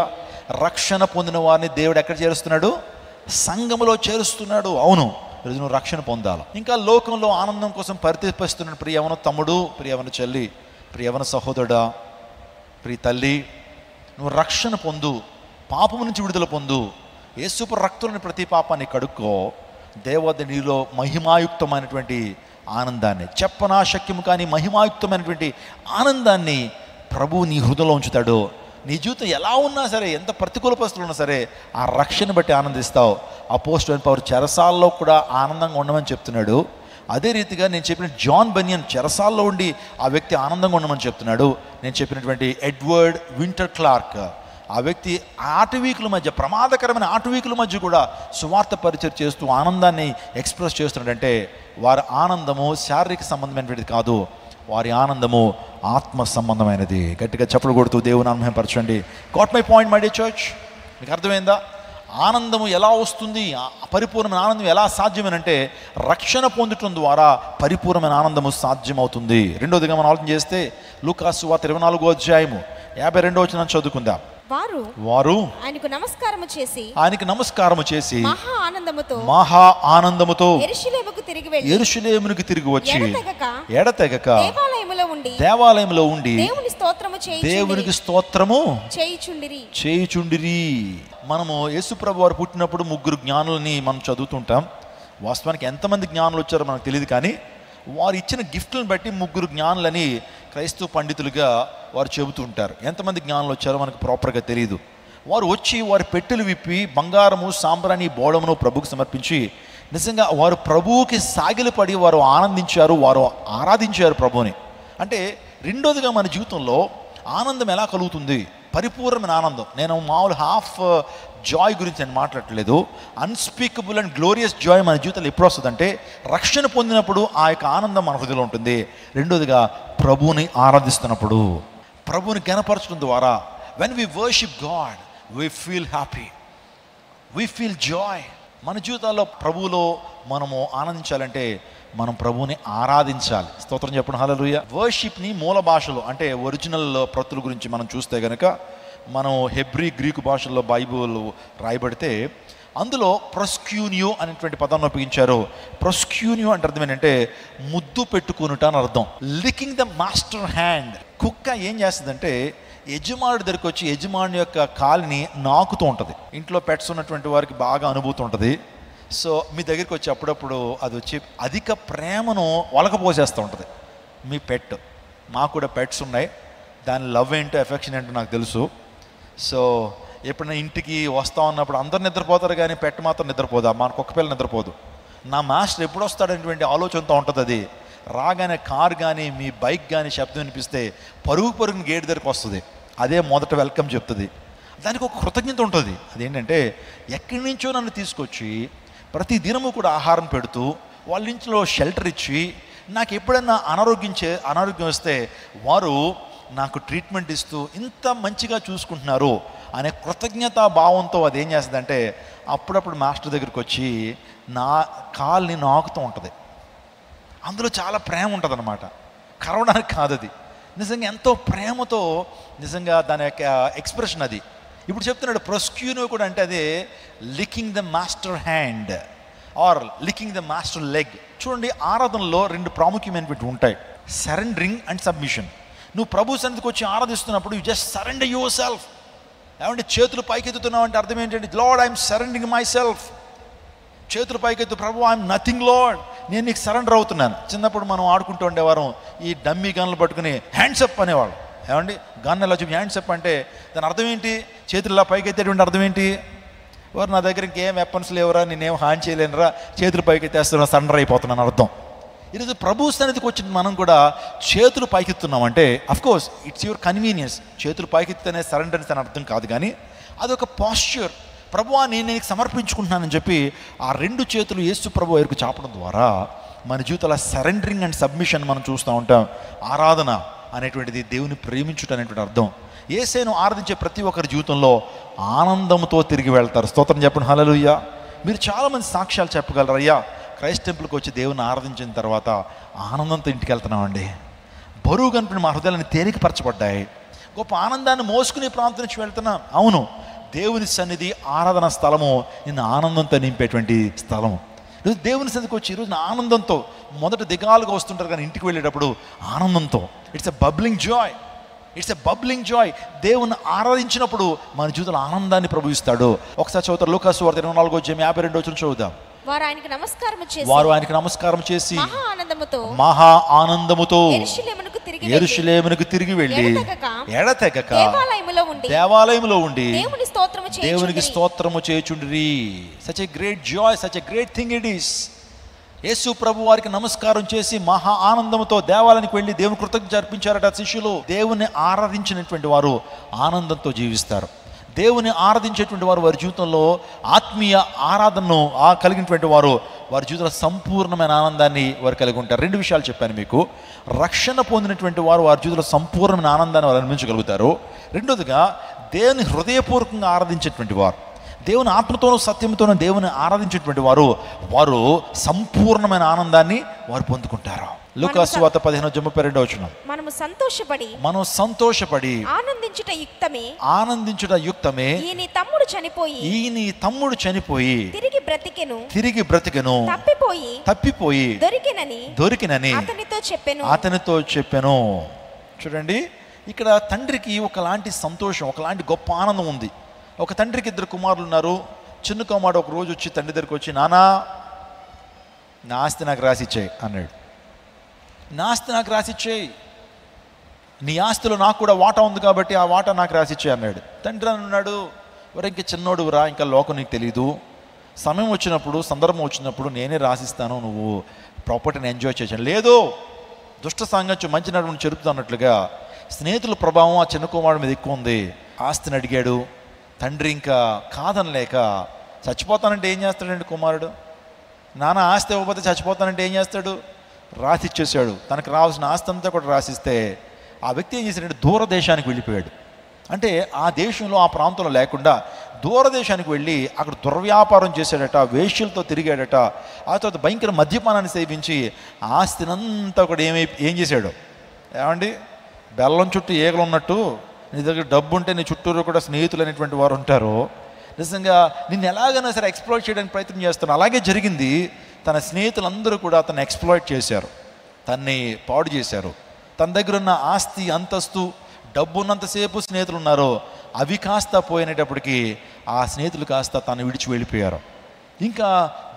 రక్షణ పొందిన వారిని దేవుడు ఎక్కడ చేరుస్తున్నాడు? సంఘములో చేరుస్తున్నాడు. అవును, ఈరోజు నువ్వు రక్షణ పొందాలి. ఇంకా లోకంలో ఆనందం కోసం పరితపిస్తున్న ప్రియవన తమ్ముడు, ప్రియవన చెల్లి, ప్రియవన సహోదరుడా, ప్రియ తల్లి, నువ్వు రక్షణ పొందు, పాపము నుంచి విడుదల పొందు. యేసు రక్తులని ప్రతి పాపాన్ని కడుక్కో. దేవత నీలో మహిమాయుక్తమైనటువంటి ఆనందాన్ని, చెప్పనా శక్యము కానీ మహిమాయుక్తమైనటువంటి ఆనందాన్ని ప్రభువు నీ హృదయంలో ఉంచుతాడు. నీ జీవితం ఎలా ఉన్నా సరే, ఎంత ప్రతికూల పరిస్థితులు ఉన్నా సరే, ఆ రక్షణ బట్టి ఆనందిస్తావు. అపోస్టల్ పౌలు చెరసాల్లో కూడా ఆనందంగా ఉండమని చెప్తున్నాడు. అదే రీతిగా నేను చెప్పిన జాన్ బనియన్ చెరసాల్లో ఉండి ఆ వ్యక్తి ఆనందంగా ఉండమని చెప్తున్నాడు. నేను చెప్పినటువంటి ఎడ్వర్డ్ వింటర్ క్లార్క్, ఆ వ్యక్తి ఆటవీకుల మధ్య, ప్రమాదకరమైన ఆటవీకుల మధ్య కూడా సువార్త పరిచయం చేస్తూ ఆనందాన్ని ఎక్స్ప్రెస్ చేస్తున్నాడంటే వారి ఆనందము శారీరక సంబంధమైనటువంటిది కాదు, వారి ఆనందము ఆత్మ సంబంధమైనది. గట్టిగా చప్పలు కొడుతూ దేవుని మహిమపరచండి. Got my point my dear church? మీకు అర్థమైందా? ఆనందము ఎలా వస్తుంది, పరిపూర్ణమైన ఆనందం ఎలా సాధ్యమేనంటే రక్షణ పొందటం ద్వారా పరిపూర్ణమైన ఆనందము సాధ్యమవుతుంది. రెండోదిగా మనం ఆలోచన చేస్తే లూకాసు సువార్త 24వ అధ్యాయము 52వ వచనం చదువుకుందాం. వారు ఆయనకు నమస్కారము చేసి మహా ఆనందముతో యెరూషలేమునకు తిరిగి వచ్చి ఎడతెగక దేవాలయములో ఉండి దేవునికి స్తోత్రము చేయుచుండిరి. మనము యేసుప్రభు వారు పుట్టినప్పుడు 3 జ్ఞానులని మనం చదువుతుంటాం. వాస్తవానికి ఎంతమంది జ్ఞానులు వచ్చారో మనకు తెలియదు, కానీ వారు ఇచ్చిన గిఫ్ట్లను బట్టి 3 జ్ఞానులని క్రైస్తవ పండితులుగా వారు చెబుతుంటారు. ఎంతమంది జ్ఞానులు వచ్చారో మనకు ప్రాపర్గా తెలియదు. వారు వచ్చి వారి పెట్టెలు విప్పి బంగారము, సాంబ్రాణి, బోళమును ప్రభువుకి సమర్పించి నిజంగా వారు ప్రభువుకి సాగిలపడి వారు ఆనందించారు, వారు ఆరాధించారు ప్రభువుని. అంటే రెండోదిగా మన జీవితంలో ఆనందం ఎలా కలుగుతుంది? పరిపూర్ణమైన ఆనందం. నేను మామూలు హాఫ్ జాయ్ గురించి నేను మాట్లాడట్లేదు. అన్స్పీకబుల్ అండ్ గ్లోరియస్ జాయ్ మన జీవితంలో ఎప్పుడు వస్తుందంటే రక్షణ పొందినప్పుడు ఆ యొక్క ఆనందం మన హృదయంలో ఉంటుంది. రెండోదిగా ప్రభువుని ఆరాధిస్తున్నప్పుడు, ప్రభువుని ఘనపరచడం ద్వారా, when we worship God we feel happy, we feel joy. మన జీవితాల్లో ప్రభువులో మనము ఆనందించాలంటే మనం ప్రభువుని ఆరాధించాలి. స్తోత్రం చెప్పండి, హల్లెలూయా. వర్షిప్ని మూల భాషలో అంటే ఒరిజినల్ ప్రతుల గురించి మనం చూస్తే కనుక, మనం హెబ్రీ, గ్రీకు భాషల్లో బైబిల్ రాయబడితే అందులో ప్రొస్క్యూనియో అనేటువంటి పదాన్ని ఉపయోగించారు. ప్రొస్క్యూనియో అంటే అర్థం ఏంటంటే ముద్దు పెట్టుకునుట అని అర్థం. లికింగ్ ద మాస్టర్ హ్యాండ్. కుక్క ఏం చేస్తుందంటే యజమానుడి దగ్గరికి వచ్చి యజమాని యొక్క కాలిని నాకుతూ ఉంటుంది. ఇంట్లో పెట్స్ ఉన్నటువంటి వారికి బాగా అనుభూతి ఉంటుంది. సో మీ దగ్గరికి వచ్చి అప్పుడప్పుడు అది వచ్చి అధిక ప్రేమను ఒలకపోసేస్తూ ఉంటుంది మీ పెట్. మాకు కూడా పెట్స్ ఉన్నాయి, దాని లవ్ ఏంటో ఎఫెక్షన్ ఏంటో నాకు తెలుసు. సో ఎప్పుడైనా ఇంటికి వస్తూ ఉన్నప్పుడు అందరు నిద్రపోతారు, కానీ పెట్ మాత్రం నిద్రపోదు. మా కుక్క పిల్ల నిద్రపోదు. నా మాస్టర్ ఎప్పుడు వస్తాడనేటువంటి ఆలోచనతో ఉంటుంది. అది రాగానే కార్ కానీ మీ బైక్ కానీ శబ్దం వినిపిస్తే పరుగుని గేట్ దగ్గరికి వస్తుంది. అదే మొదట వెల్కమ్ చెప్తుంది. దానికి ఒక కృతజ్ఞత ఉంటుంది. అదేంటంటే ఎక్కడి నుంచో నన్ను తీసుకొచ్చి ప్రతి దినము కూడా ఆహారం పెడుతూ వాళ్ళ ఇంట్లో షెల్టర్ ఇచ్చి నాకు ఎప్పుడైనా అనారోగ్యం వస్తే వారు నాకు ట్రీట్మెంట్ ఇస్తూ ఇంత మంచిగా చూసుకుంటున్నారు అనే కృతజ్ఞతా భావంతో అది ఏం చేస్తుందంటే అప్పుడప్పుడు మాస్టర్ దగ్గరికి వచ్చి నా కాల్ని నాకుతూ ఉంటుంది. అందులో చాలా ప్రేమ ఉంటుంది అన్నమాట, కరవడానికి కాదు. అది నిజంగా ఎంతో ప్రేమతో నిజంగా దాని యొక్క ఎక్స్ప్రెషన్ అది. ఇప్పుడు చెప్తున్నాడు ప్రొస్క్యూనో కూడా, అంటే అదే licking the master hand or licking the master leg. చూడండి, ఆరాధనలో 2 ప్రాముఖ్యమైనవి ఉంటాయి, సరెండరింగ్ అండ్ సబ్మిషన్. నువ్వు ప్రభు సన్నిధికి వచ్చి ఆరాధిస్తున్నప్పుడు you just surrender yourself. ఏమంటే చేతులు పైకెత్తుతున్నావు అంటే అర్థం ఏంటంటే lord I'm surrendering myself. చేతులు పైకెత్తు, ప్రభు ఐఎమ్ నథింగ్ లార్డ్, నేను నీకు సరెండర్ అవుతున్నాను. చిన్నప్పుడు మనం ఆడుకుంటూ ఉండేవారం, ఈ డమ్మీ గన్లు పట్టుకుని హ్యాండ్సప్ అనేవాడు. ఏమండి గన్ ఎలా చూపి హ్యాండ్సప్ అంటే దాని అర్థం ఏంటి? చేతులు ఇలా పైకెత్తేటువంటి అర్థం ఏంటి? వారు నా దగ్గర ఇంకేం వెపన్స్ లేవరా, నేనేం హాని చేయలేనురా, చేతులు పైకెత్తేస్తున్నా, సరెండర్ అయిపోతున్నాను అర్థం. ఈరోజు ప్రభు సన్నిధికి వచ్చిన మనం కూడా చేతులు పైకెత్తున్నామంటే అఫ్కోర్స్ ఇట్స్ యువర్ కన్వీనియన్స్. చేతులు పైకెత్తితేనే సరెండర్ అని అర్థం కాదు, కానీ అదొక పాస్చర్. ప్రభువా నేను నీకు సమర్పించుకుంటున్నానని చెప్పి ఆ 2 చేతులు యేసు ప్రభు వైపుకు చాపడం ద్వారా మన జీవితంలో సరెండరింగ్ అండ్ సబ్మిషన్ మనం చూస్తూ ఉంటాం. ఆరాధన అనేటువంటిది దేవుని ప్రేమించుట అనేటువంటి అర్థం. యేసును ఆరాధించే ప్రతి ఒక్కరి జీవితంలో ఆనందంతో తిరిగి వెళ్తారు. స్తోత్రం చెప్పండి, హల్లెలూయా. మీరు చాలామంది సాక్ష్యాలు చెప్పగలరు, అయ్యా క్రైస్ట్ టెంపుల్కి వచ్చి దేవుని ఆరాధించిన తర్వాత ఆనందంతో ఇంటికి వెళ్తున్నామండి, బరువు కనిపిన మా హృదయాలను తేలికపరచబడ్డాయి, గొప్ప ఆనందాన్ని మోసుకునే ప్రాంతం నుంచి వెళ్తున్నాం. అవును, దేవుని సన్నిధి ఆరాధన స్థలము నిన్ను ఆనందంతో నింపేటువంటి స్థలము. ఈరోజు దేవుని సన్నిధికి వచ్చి ఈరోజు ఆనందంతో, మొదట దిగాలుగా వస్తుంటారు కానీ ఇంటికి వెళ్ళేటప్పుడు ఆనందంతో, it's a bubbling Joy, it's a bubbling Joy. దేవుని ఆరాధించినప్పుడు మన జీవితంలో ఆనందాన్ని ప్రభువిస్తాడు. ఒకసారి చదువుతారు లూకాసు వార్త 24:52 చదువుదాం. వారు ఆయనకి నమస్కారం చేసి మహా ఆనందముతో యెరూషలేమునకు తిరిగి వెళ్ళి ఎడతెగక దేవాలయములో ఉండి దేవునికి స్తోత్రము చేయుచుండిరి. Such a great joy, such a great thing it is. యేసు ప్రభు వారికి నమస్కారం చేసి మహా ఆనందంతో దేవాలయానికి వెళ్ళి దేవుని కృతజ్ఞత అర్పించారట శిష్యులు. దేవుని ఆరాధించినటువంటి వారు ఆనందంతో జీవిస్తారు. దేవుని ఆరాధించేటువంటి వారు వారి జీవితంలో ఆత్మీయ ఆరాధనను కలిగినటువంటి వారు వారి జీవితంలో సంపూర్ణమైన ఆనందాన్ని వారు కలిగి ఉంటారు. 2 విషయాలు చెప్పాను మీకు. రక్షణ పొందినటువంటి వారు వారి జీవితంలో సంపూర్ణమైన ఆనందాన్ని వారు అనుభవించగలుగుతారు. రెండోదిగా దేవుని హృదయపూర్వకంగా ఆరాధించేటువంటి వారు, దేవుని ఆత్మతోనూ సత్యంతోనూ దేవుని ఆరాధించేటువంటి వారు వారు సంపూర్ణమైన ఆనందాన్ని వారు పొందుకుంటారు. లూకాసు వార్త 15:32 మనం సంతోషపడి ఆనందించుట యుక్తమే ఈయన తమ్ముడు చనిపోయి తిరిగి బ్రతికెను తప్పిపోయి దొరికినని అతనితో చెప్పెను. చూడండి, ఇక్కడ తండ్రికి ఒకలాంటి సంతోషం, ఒకలాంటి గొప్ప ఆనందం ఉంది. ఒక తండ్రికి 2 కుమారులు ఉన్నారు. చిన్న కుమారుడు ఒక రోజు వచ్చి తండ్రి దగ్గరికి వచ్చి, నానా నా ఆస్తి నాకు రాసిచ్చేయి అన్నాడు. నా ఆస్తి నాకు రాసిచ్చేయి, నీ ఆస్తిలో నాకు కూడా వాటా ఉంది కాబట్టి ఆ వాటా నాకు రాసిచ్చేయి అన్నాడు. తండ్రి అన్నాడు, మరి ఇంక చిన్నోడు రా, ఇంకా లోకం నీకు తెలీదు, సమయం వచ్చినప్పుడు సందర్భం వచ్చినప్పుడు నేనే రాసిస్తాను, నువ్వు ప్రాపర్టీని ఎంజాయ్ చేసాను. లేదు, దుష్ట సాంగత్యం మంచి నడుమును చెరుపుతా అన్నట్లుగా స్నేహితుల ప్రభావం ఆ చిన్న కుమారుడు మీద ఎక్కువ ఉంది. ఆస్తిని అడిగాడు. తండ్రి ఇంకా కాదనలేక, చచ్చిపోతానంటే ఏం చేస్తాడండి కుమారుడు, నాన్న ఆస్తి ఇవ్వకపోతే చచ్చిపోతానంటే ఏం చేస్తాడు, రాసిచ్చేసాడు. తనకు రావాల్సిన ఆస్తి అంతా కూడా రాసిస్తే ఆ వ్యక్తి ఏం చేశాడంటే దూరదేశానికి వెళ్ళిపోయాడు. అంటే ఆ దేశంలో ఆ ప్రాంతంలో లేకుండా దూరదేశానికి వెళ్ళి అక్కడ దుర్వ్యాపారం చేశాడట, వేశ్యలతో తిరిగాడట. ఆ తర్వాత భయంకర మద్యపానాన్ని సేవించి ఆస్తినంతా కూడా ఏం చేశాడు, ఏమండి బెల్లం చుట్టూ ఈగలు ఉన్నట్టు నీ దగ్గర డబ్బు ఉంటే నీ చుట్టూరు కూడా స్నేహితులు అనేటువంటి వారు ఉంటారు. నిజంగా నిన్ను ఎలాగైనా సరే ఎక్స్ప్లాయిట్ చేయడానికి ప్రయత్నం చేస్తాను. అలాగే జరిగింది. తన స్నేహితులందరూ కూడా తను ఎక్స్ప్లాయిట్ చేశారు, తన్ని పాడు చేశారు. తన దగ్గర ఉన్న ఆస్తి అంతస్తు డబ్బు ఉన్నంతసేపు స్నేహితులు ఉన్నారు, అవి కాస్త పోయినప్పటికీ ఆ స్నేహితులు కాస్త తను విడిచి వెళ్ళిపోయారు. ఇంకా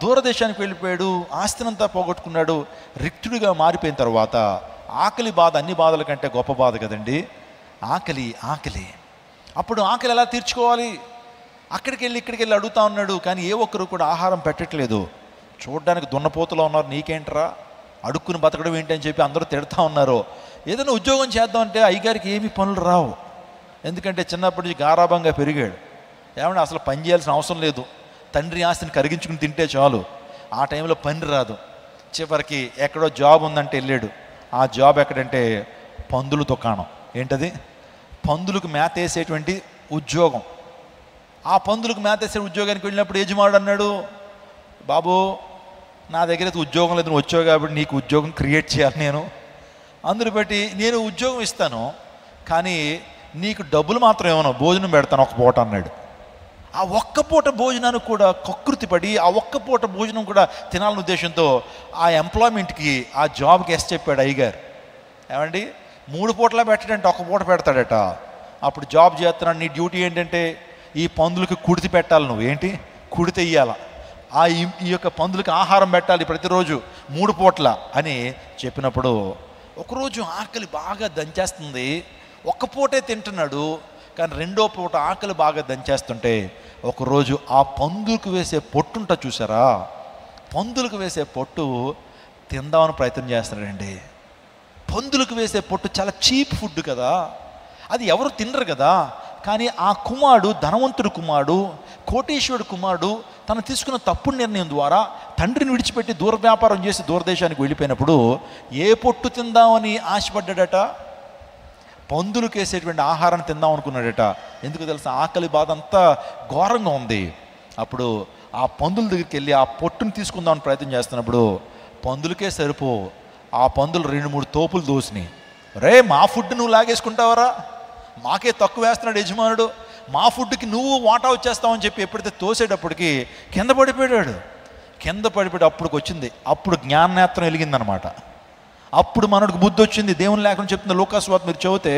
దూరదేశానికి వెళ్ళిపోయాడు, ఆస్తినంతా పోగొట్టుకున్నాడు. రిక్తుడిగా మారిపోయిన తర్వాత ఆకలి బాధ అన్ని బాధల కంటే గొప్ప బాధ కదండి. ఆకలి. అప్పుడు ఆకలి ఎలా తీర్చుకోవాలి, అక్కడికి వెళ్ళి అడుగుతా ఉన్నాడు. కానీ ఏ ఒక్కరు కూడా ఆహారం పెట్టట్లేదు. చూడడానికి దున్నపోతులో ఉన్నారు, నీకేంట్రా అడుక్కుని బతకడం ఏంటి అని చెప్పి అందరూ తిడతా ఉన్నారు. ఏదైనా ఉద్యోగం చేద్దామంటే అయ్యగారికి ఏమీ పనులు రావు, ఎందుకంటే చిన్నప్పటి నుంచి గారాభంగా పెరిగాడు. ఏమంటే అసలు పని చేయాల్సిన అవసరం లేదు, తండ్రి ఆస్తిని కరిగించుకుని తింటే చాలు. ఆ టైంలో పని రాదు. చివరికి ఎక్కడో జాబ్ ఉందంటే వెళ్ళాడు. ఆ జాబ్ ఎక్కడంటే పందుల దుకాణం. ఏంటది? పందులకు మేత వేసేటువంటి ఉద్యోగం. ఆ పందులకు మేత వేసే ఉద్యోగానికి వెళ్ళినప్పుడు యజమానుడు అన్నాడు, బాబు నా దగ్గర అయితే ఉద్యోగం లేదు, నువ్వు వచ్చావు కాబట్టి నీకు ఉద్యోగం క్రియేట్ చేయాలి నేను, అందుని బట్టి నేను ఉద్యోగం ఇస్తాను, కానీ నీకు డబ్బులు మాత్రం ఏమన్నా భోజనం పెడతాను ఒక పూట అన్నాడు. ఆ ఒక్క పూట భోజనానికి కూడా కకృతి పడి ఆ ఒక్క పూట భోజనం కూడా తినాలనే ఉద్దేశంతో ఆ ఎంప్లాయ్మెంట్కి, ఆ జాబ్కి ఎస్ చెప్పాడు అయ్యగారు. ఏమండి 3 పూటలా పెట్టడంటే 1 పూట పెడతాడట. అప్పుడు జాబ్ చేస్తున్నాడు, నీ డ్యూటీ ఏంటంటే ఈ పందులకి కుడితి పెట్టాలి, నువ్వు ఏంటి కుడితి ఇయ్యాల, ఈ యొక్క పందులకి ఆహారం పెట్టాలి ప్రతిరోజు 3 పూట్ల అని చెప్పినప్పుడు ఒకరోజు ఆకలి బాగా దంచేస్తుంది. 1 పూటే తింటున్నాడు, కానీ 2వ పూట ఆకలి బాగా దంచేస్తుంటే ఒకరోజు ఆ పందులకు వేసే పొట్టు ఉంటా చూసారా, పందులకు వేసే పొట్టు తిందామని ప్రయత్నం చేస్తున్నాడండి. పందులకు వేసే పొట్టు చాలా చీప్ ఫుడ్ కదా, అది ఎవరు తినరు కదా. కానీ ఆ కుమారుడు, ధనవంతుడు కుమారుడు, కోటీశ్వరుడు కుమారుడు, తను తీసుకున్న తప్పుడు నిర్ణయం ద్వారా తండ్రిని విడిచిపెట్టి దూర వ్యాపారం చేసి దూరదేశానికి వెళ్ళిపోయినప్పుడు ఏ పొట్టు తిందామని ఆశపడ్డాడట, పందులకు వేసేటువంటి ఆహారాన్ని తిందాం అనుకున్నాడట. ఎందుకు తెలుసా, ఆకలి బాధ అంతా ఘోరంగా ఉంది. అప్పుడు ఆ పందుల దగ్గరికి వెళ్ళి ఆ పొట్టును తీసుకుందామని ప్రయత్నం చేస్తున్నప్పుడు పందులకే సరిపో ఆ పందులు 2-3 తోపులు దోసినాయి. రే మా ఫుడ్ నువ్వు లాగేసుకుంటావరా, మాకే తక్కువ వేస్తున్నాడు యజమానుడు, మా ఫుడ్కి నువ్వు వాటా వచ్చేస్తావని చెప్పి ఎప్పుడైతే తోసేటప్పటికి కింద పడిపోయాడు. కింద పడిపోయి అప్పుడుకి వచ్చింది, అప్పుడు జ్ఞాననేత్రం వెలిగిందనమాట. అప్పుడు మనకు బుద్ధి వచ్చింది. దేవుని లేఖనం చెప్తున్న లూకాసు వార్త మీరు చదివితే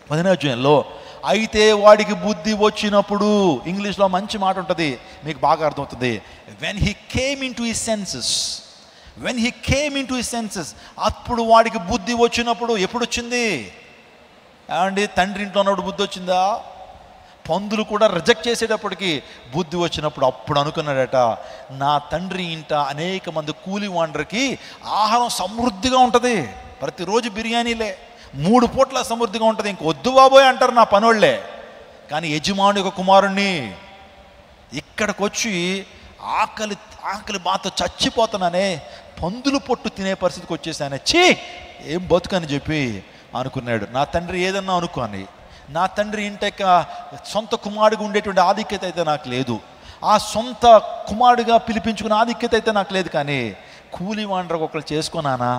10వ అధ్యాయంలో, అయితే వాడికి బుద్ధి వచ్చినప్పుడు, ఇంగ్లీష్లో మంచి మాట ఉంటుంది, మీకు బాగా అర్థమవుతుంది. When he came into his senses, అప్పుడు వాడికి బుద్ధి వచ్చినప్పుడు. ఎప్పుడు వచ్చింది అండి? తండ్రి ఇంట్లో ఉన్నప్పుడు బుద్ధి వచ్చిందా? పందులు కూడా రిజెక్ట్ చేసేటప్పటికి బుద్ధి వచ్చినప్పుడు అప్పుడు అనుకున్నాడట, నా తండ్రి ఇంట అనేక మంది కూలి వాండర్కి ఆహారం సమృద్ధిగా ఉంటుంది, ప్రతిరోజు బిర్యానీలే, 3 పూట్ల సమృద్ధిగా ఉంటుంది, ఇంక వద్దు బాబోయ్ అంటారు నా పనోళ్లే. కానీ యజమాని ఒక కుమారుణ్ణి ఇక్కడికి వచ్చి ఆకలి బాధతో చచ్చిపోతున్నానే, పందులు పొట్టు తినే పరిస్థితికి వచ్చేసానే, ఛీ ఏం బతుకని చెప్పి అనుకున్నాడు. నా తండ్రి ఏదన్నా అనుకోని, నా తండ్రి ఇంటక సొంత కుమారుడిగా ఉండేటువంటి ఆధిక్యత అయితే నాకు లేదు, ఆ సొంత కుమారుడిగా పిలిపించుకునే ఆధిక్యత అయితే నాకు లేదు, కానీ కూలి వాండర్ ఒకళ్ళు చేసుకున్నానా,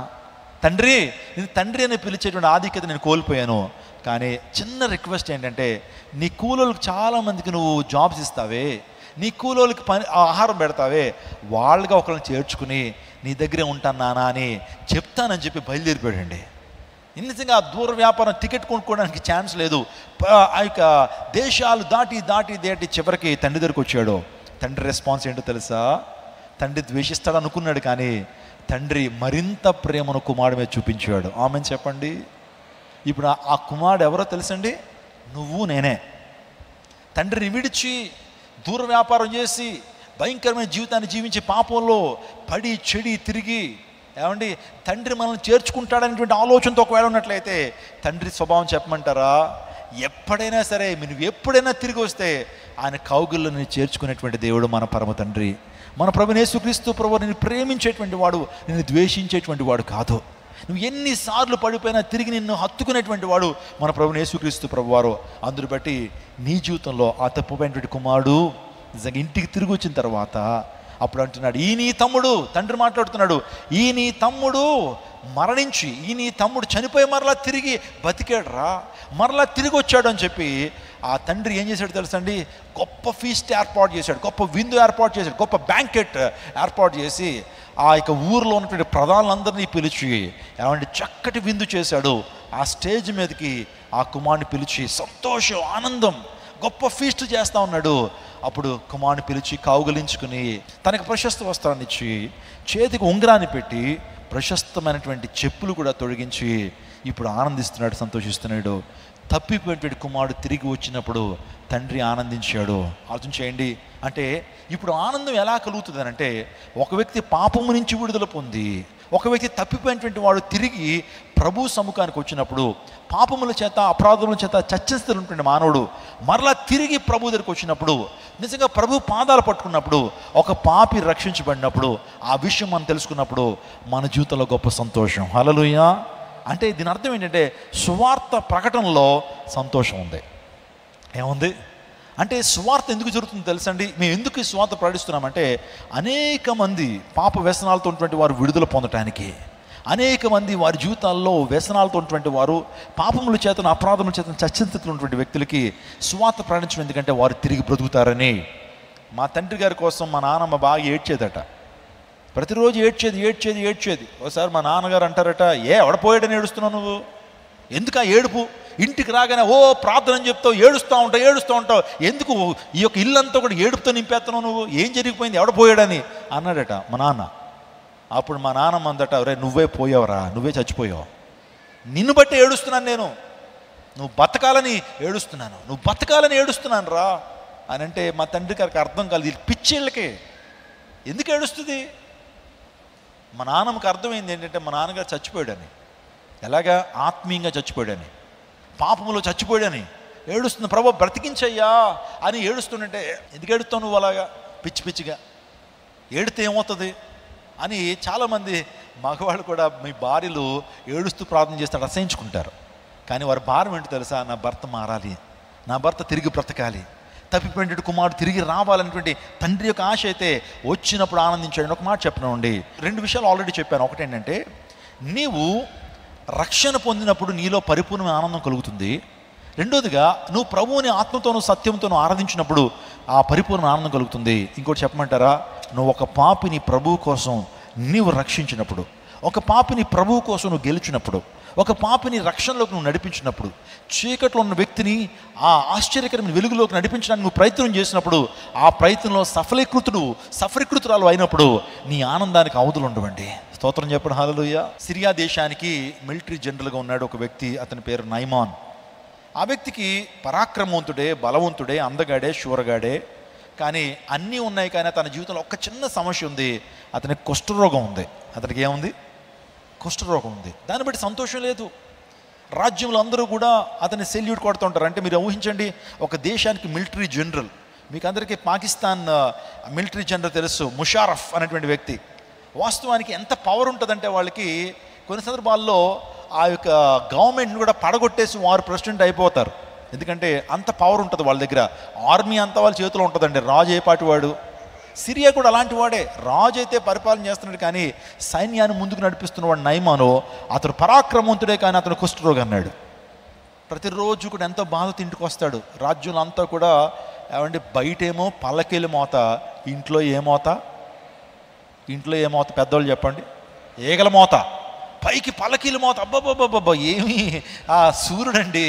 తండ్రి నేను తండ్రి అని పిలిచేటువంటి ఆధిక్యత నేను కోల్పోయాను. కానీ చిన్న రిక్వెస్ట్ ఏంటంటే, నీ కూలోళ్ళకి చాలామందికి నువ్వు జాబ్స్ ఇస్తావే, నీ కూలోళ్ళకి ఆహారం పెడతావే, వాళ్ళగా ఒకళ్ళని చేర్చుకుని నీ దగ్గరే ఉంటాను నానా అని చెప్తానని చెప్పి బయలుదేరిపోయాడండి. నిజంగా దూర వ్యాపారం టికెట్ కొనుక్కోవడానికి ఛాన్స్ లేదు. ఆ యొక్క దేశాలు దాటి చివరికి తండ్రి దగ్గరికి వచ్చాడు. తండ్రి రెస్పాన్స్ ఏంటో తెలుసా? తండ్రి ద్వేషిస్తాడు అనుకున్నాడు, కానీ తండ్రి మరింత ప్రేమను కుమారుడి మీద చూపించాడు. ఆమెను చెప్పండి. ఇప్పుడు ఆ కుమారుడు ఎవరో తెలుసండి? నువ్వు నేనే. తండ్రిని విడిచి దూర వ్యాపారం చేసి భయంకరమైన జీవితాన్ని జీవించి పాపంలో పడి చెడి తిరిగి, ఏమండి తండ్రి మనల్ని చేర్చుకుంటాడనేటువంటి ఆలోచనతో ఒకవేళ ఉన్నట్లయితే తండ్రి స్వభావం చెప్పమంటారా? ఎప్పుడైనా సరే నువ్వు ఎప్పుడైనా తిరిగి వస్తే ఆయన కౌగిల్లో నేను చేర్చుకునేటువంటి దేవుడు మన పరమ తండ్రి. మన ప్రభువైన యేసుక్రీస్తు ప్రభువు నిన్ను ప్రేమించేటువంటి వాడు, నిన్ను ద్వేషించేటువంటి వాడు కాదు. నువ్వు ఎన్నిసార్లు పడిపోయినా తిరిగి నిన్ను హత్తుకునేటువంటి వాడు మన ప్రభువైన యేసుక్రీస్తు ప్రభువారు. అందును బట్టి నీ జీవితంలో ఆ తప్పుపోయినటువంటి కుమారుడు నిజంగా ఇంటికి తిరిగి వచ్చిన తర్వాత అప్పుడు అంటున్నాడు, ఈ నీ తమ్ముడు, తండ్రి మాట్లాడుతున్నాడు, ఈ నీ తమ్ముడు మరణించి, ఈ నీ తమ్ముడు చనిపోయి మరలా తిరిగి బతికాడురా, మరలా తిరిగి వచ్చాడు అని చెప్పి ఆ తండ్రి ఏం చేశాడు తెలుసండి? గొప్ప ఫీస్ట్ ఏర్పాటు చేశాడు, గొప్ప విందు ఏర్పాటు చేశాడు, గొప్ప బ్యాంకెట్ ఏర్పాటు చేసి ఆ యొక్క ఊరిలో ఉన్నటువంటి ప్రధానులందరినీ పిలిచి ఏమంటే చక్కటి విందు చేశాడు. ఆ స్టేజ్ మీదకి ఆ కుమారుని పిలిచి సంతోషం, ఆనందం, గొప్ప ఫీస్ట్ చేస్తూ ఉన్నాడు. అప్పుడు కుమారుని పిలిచి కౌగిలించుకుని తనకు ప్రశస్త వస్త్రాన్ని ఇచ్చి చేతికి ఉంగరాన్ని పెట్టి ప్రశస్తమైనటువంటి చెప్పులు కూడా తొడిగించి ఇప్పుడు ఆనందిస్తున్నాడు, సంతోషిస్తున్నాడు. తప్పిపోయినటువంటి కుమారుడు తిరిగి వచ్చినప్పుడు తండ్రి ఆనందించాడు. ఆలోచన చేయండి. అంటే ఇప్పుడు ఆనందం ఎలా కలుగుతుంది అంటే, ఒక వ్యక్తి పాపము నుంచి విడుదల పొంది, ఒక వ్యక్తి తప్పిపోయినటువంటి వాడు తిరిగి ప్రభు సముఖానికి వచ్చినప్పుడు, పాపముల చేత అపరాధముల చేత చచ్చిస్తున్నటువంటి మానవుడు మరలా తిరిగి ప్రభు దగ్గరికి వచ్చినప్పుడు, నిజంగా ప్రభు పాదాలు పట్టుకున్నప్పుడు, ఒక పాపి రక్షించబడినప్పుడు, ఆ విషయం మనం తెలుసుకున్నప్పుడు మన జీవితంలో గొప్ప సంతోషం. హల్లెలూయా. అంటే దీని అర్థం ఏంటంటే, సువార్త ప్రకటనలో సంతోషం ఉంది. ఏముంది అంటే, సువార్త ఎందుకు జరుగుతుందో తెలుసండి? మేము ఎందుకు ఈ సువార్త ప్రకటిస్తున్నామంటే, అనేక మంది పాప వ్యసనాలతో ఉన్నటువంటి వారు విడుదల పొందటానికి, అనేక మంది వారి జీవితాల్లో వ్యసనాలతో ఉన్నటువంటి వారు, పాపముల చేతను అపరాధముల చేతను చచ్చించుతున్నటువంటి వ్యక్తులకి సువార్త ప్రకటించడం ఎందుకంటే వారు తిరిగి బ్రతుకుతారని. మా తండ్రి గారి కోసం మా నాన్నమ్మ బాగా ఏడ్చేదట, ప్రతిరోజు ఏడ్చేది. ఒకసారి మా నాన్నగారు అంటారట, ఎవడపోయాడని ఏడుస్తున్నావు నువ్వు, ఎందుకు ఆ ఏడుపు? ఇంటికి రాగానే ప్రార్థన అని చెప్తావు, ఏడుస్తూ ఉంటావు, ఎందుకు ఈ యొక్క ఇల్లంతా కూడా ఏడుపుతో నింపేస్తున్నావు నువ్వు, ఏం జరిగిపోయింది, ఎవడపోయాడని అన్నాడట మా నాన్న. అప్పుడు మా నాన్నమ్మ అందట, రే నువ్వే పోయావురా, నువ్వే చచ్చిపోయావు, నిన్ను బట్టి ఏడుస్తున్నాను నేను, నువ్వు బతకాలని ఏడుస్తున్నాను రా అని అంటే మా తండ్రి గారికి అర్థం కాలేదు. ఇది పిచ్చిళ్ళకే ఎందుకు ఏడుస్తుంది? మా నాన్నమ్మకి అర్థమైంది ఏంటంటే, మా నాన్నగారు చచ్చిపోయాడని, ఎలాగా ఆత్మీయంగా చచ్చిపోయాడని, పాపములో చచ్చిపోయాడని ఏడుస్తుంది. ప్రభు బ్రతికించయ్యా అని ఏడుస్తుంటే, ఎందుకు ఏడుస్తావు నువ్వు అలాగా పిచ్చిగా, ఏడితే ఏమవుతుంది అని చాలామంది మగవాళ్ళు కూడా మీ భార్యలు ఏడుస్తూ ప్రార్థన చేస్తాడు అసహించుకుంటారు. కానీ వారి భారం ఏంటో తెలుసా? నా భర్త మారాలి, నా భర్త తిరిగి బ్రతకాలి, తప్పిపోయినటువంటి కుమారుడు తిరిగి రావాలనేటువంటి తండ్రి యొక్క ఆశ అయితే వచ్చినప్పుడు ఆనందించాడు. ఒక మాట చెప్పనండి, 2 విషయాలు ఆల్రెడీ చెప్పాను. ఒకటి ఏంటంటే, నీవు రక్షణ పొందినప్పుడు నీలో పరిపూర్ణ ఆనందం కలుగుతుంది. రెండోదిగా నువ్వు ప్రభువుని ఆత్మతోనూ సత్యంతోనూ ఆరాధించినప్పుడు ఆ పరిపూర్ణ ఆనందం కలుగుతుంది. ఇంకోటి చెప్పమంటారా? నువ్వు ఒక పాపిని ప్రభువు కోసం నీవు రక్షించినప్పుడు, ఒక పాపిని ప్రభువు కోసం నువ్వు గెలిచినప్పుడు, ఒక పాపిని రక్షణలోకి నువ్వు నడిపించినప్పుడు, చీకట్లో ఉన్న వ్యక్తిని ఆ ఆశ్చర్యకరమైన వెలుగులోకి నడిపించడానికి నువ్వు ప్రయత్నం చేసినప్పుడు, ఆ ప్రయత్నంలో సఫలీకృతురాలు అయినప్పుడు నీ ఆనందానికి అవధులు ఉండవండి. స్తోత్రం చెప్పండి, హల్లెలూయా. సిరియా దేశానికి మిలిటరీ జనరల్గా ఉన్నాడు ఒక వ్యక్తి, అతని పేరు నయమాన్. ఆ వ్యక్తికి పరాక్రమవంతుడే, బలవంతుడే, అందగాడే, శూరగాడే. కానీ అన్నీ ఉన్నాయి, కానీ తన జీవితంలో ఒక చిన్న సమస్య ఉంది. అతనికి కుష్ఠరోగం ఉంది. అతనికి ఏముంది? కుష్ఠరోగం ఉంది. దాన్ని బట్టి సంతోషం లేదు. రాజ్యంలో అందరూ కూడా అతన్ని సెల్యూట్ కొడుతుంటారు. అంటే మీరు ఊహించండి, ఒక దేశానికి మిలిటరీ జనరల్. మీకు అందరికీ పాకిస్తాన్ మిలిటరీ జనరల్ తెలుసు, ముషారఫ్ అనేటువంటి వ్యక్తి. వాస్తవానికి ఎంత పవర్ ఉంటుందంటే వాళ్ళకి కొన్ని సందర్భాల్లో ఆ యొక్క గవర్నమెంట్ని కూడా పడగొట్టేసి వారు ప్రెసిడెంట్ అయిపోతారు. ఎందుకంటే అంత పవర్ ఉంటుంది వాళ్ళ దగ్గర. ఆర్మీ అంతా వాళ్ళ చేతిలో ఉంటుందండి. రాజు ఏ పాటి వాడు. సిరియా కూడా అలాంటి వాడే. రాజు అయితే పరిపాలన చేస్తున్నాడు, కానీ సైన్యాన్ని ముందుకు నడిపిస్తున్నవాడు నయమాను. అతడు పరాక్రమవంతుడే, కానీ అతను కుష్ఠరోగి అన్నాడు. ప్రతిరోజు కూడా ఎంతో బాధ తింటుకు వస్తాడు. రాజ్యంలో అంతా కూడా ఏమంటే బయటేమో పల్లకీల మోత, ఇంట్లో ఏమోత? ఇంట్లో ఏమోత? పెద్దవాళ్ళు చెప్పండి. ఏగల మోత. పైకి పల్లకీల మోత. అబ్బబ్బబ్బబ్బ ఏమి ఆ సూర్యుడండి,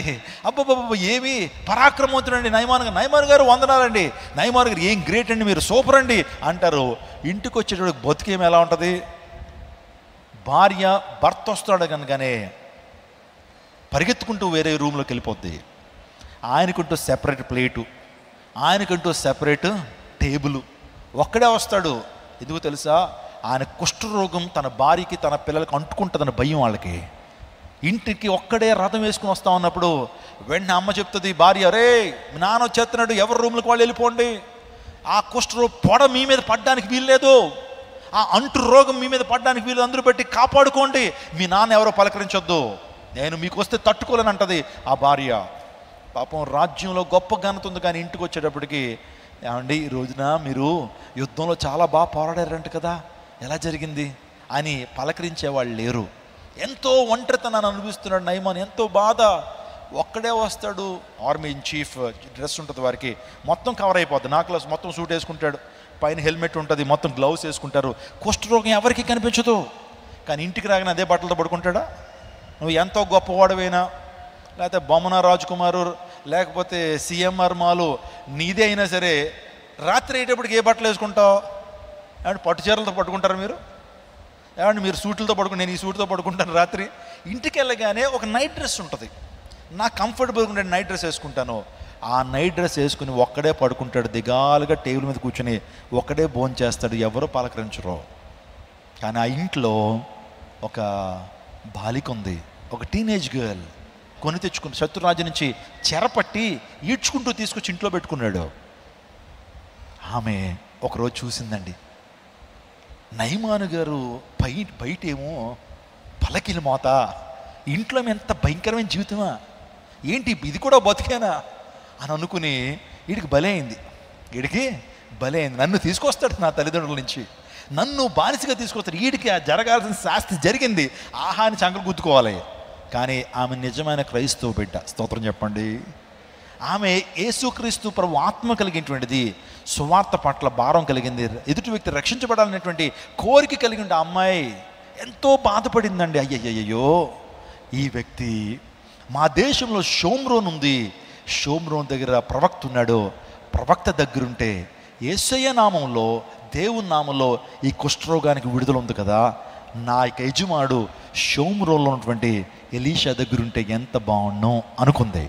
అబ్బబ్బబ్బ ఏమి పరాక్రమవంతుడండి నయమాన్ గారు వందనాలండి, నయమాన్ గారు ఏం గ్రేట్ అండి, మీరు సూపర్ అండి అంటారు. ఇంటికి వచ్చేటప్పుడు బతుకేమి ఎలా ఉంటుంది? భార్య భర్త వస్తాడు కనుకనే పరిగెత్తుకుంటూ వేరే రూమ్లోకి వెళ్ళిపోద్ది. ఆయనకుంటూ సెపరేట్ ప్లేటు, ఆయనకంటూ సెపరేట్ టేబుల్. ఒక్కడే వస్తాడు. ఎందుకు తెలుసా? ఆయన కుష్ఠరోగం తన భార్యకి తన పిల్లలకి అంటుకుంటుందని భయం వాళ్ళకి. ఇంటికి ఒక్కడే రథం వేసుకుని వస్తా ఉన్నప్పుడు వెంటనే అమ్మ చెప్తుంది, భార్య, రే మీ నాన్న వచ్చేస్తున్నాడు, ఎవరి రూమ్లకు వాళ్ళు వెళ్ళిపోండి. ఆ కుష్ఠరోగం పొడ మీ మీద పడడానికి వీల్లేదు, ఆ అంటు రోగం మీ మీద పడడానికి వీలు, అందరూ పెట్టి కాపాడుకోండి, మీ నాన్న ఎవరో పలకరించొద్దు, నేను మీకు వస్తే తట్టుకోలేని అంటది ఆ భార్య. పాపం రాజ్యంలో గొప్ప ఘనత ఉంది, కానీ ఇంటికి వచ్చేటప్పటికి, ఏమండి ఈ రోజున మీరు యుద్ధంలో చాలా బాగా పోరాడారంట కదా, ఎలా జరిగింది అని పలకరించేవాళ్ళు లేరు. ఎంతో ఒంటరితనాన్ని అనుభవిస్తున్నాడు నయమాన్, ఎంతో బాధ. ఒక్కడే వస్తాడు. ఆర్మీ ఇన్ చీఫ్ డ్రెస్ ఉంటుంది వారికి, మొత్తం కవర్ అయిపోద్ది. నాకులాస్ మొత్తం సూట్ వేసుకుంటాడు, పైన హెల్మెట్ ఉంటుంది, మొత్తం గ్లౌస్ వేసుకుంటారు. కుష్ఠరోగం ఎవరికి కనిపించదు. కానీ ఇంటికి రాగానే అదే బట్టలతో పడుకుంటాడా? నువ్వు ఎంతో గొప్పవాడవైనా, లేకపోతే బొమ్మన రాజకుమారు, లేకపోతే సిఎంఆర్ మాలు నీదే అయినా సరే, రాత్రి అయ్యేటప్పటికి ఏ బట్టలు వేసుకుంటావు? ఏమంటే పట్టు చీరలతో పడుకుంటారు మీరు? ఏమంటే మీరు సూట్లతో పడుకుంటారు, నేను ఈ సూట్తో పడుకుంటాను రాత్రి. ఇంటికి వెళ్ళగానే ఒక నైట్ డ్రెస్ ఉంటుంది, నాకు కంఫర్టబుల్గా ఉండే నైట్ డ్రెస్ వేసుకుంటాను. ఆ నైట్ డ్రెస్ వేసుకుని ఒక్కడే పడుకుంటాడు, దిగాలుగా టేబుల్ మీద కూర్చొని ఒక్కడే భోజనం చేస్తాడు, ఎవరో పలకరించరు. కానీ ఆ ఇంట్లో ఒక బాలిక ఉంది, ఒక టీనేజ్ గర్ల్. కొని తెచ్చుకుని శత్రురాజు నుంచి చెరపట్టి ఈడ్చుకుంటూ తీసుకొచ్చి ఇంట్లో పెట్టుకున్నాడు. ఆమె ఒకరోజు చూసిందండి, నయమాను గారు బయటేమో పలకిల మోత, ఇంట్లో ఎంత భయంకరమైన జీవితమా ఏంటి, ఇది కూడా బతికేనా అని అనుకుని వీడికి బలే అయింది. నన్ను తీసుకొస్తాడు నా తల్లిదండ్రుల నుంచి, నన్ను బానిసగా తీసుకొస్తాడు, వీడికి ఆ జరగాల్సిన శాస్తి జరిగింది, ఆహాని చంకలు గుద్దుకోవాలి. కానీ ఆమె నిజమైన క్రైస్తవ బిడ్డ. స్తోత్రం చెప్పండి. ఆమె యేసుక్రీస్తు ప్రభు ఆత్మ కలిగినటువంటిది, సువార్త పట్ల భారం కలిగింది, ఎదుటి వ్యక్తి రక్షించబడాలనేటువంటి కోరిక కలిగిన ఆ అమ్మాయి ఎంతో బాధపడిందండి. అయ్యయ్యో, ఈ వ్యక్తి మా దేశంలో షోమ్రోన్ ఉంది, షోమ్రోన్ దగ్గర ప్రవక్త ఉన్నాడు, ప్రవక్త దగ్గరుంటే యేసయ్య నామంలో, దేవుని నామంలో ఈ కుష్ఠరోగానికి విడుదల ఉంది కదా, నా యజమానుడు షోమ్రోన్లో ఉన్నటువంటి ఎలీషా దగ్గరుంటే ఎంత బాగుండు అనుకుంది.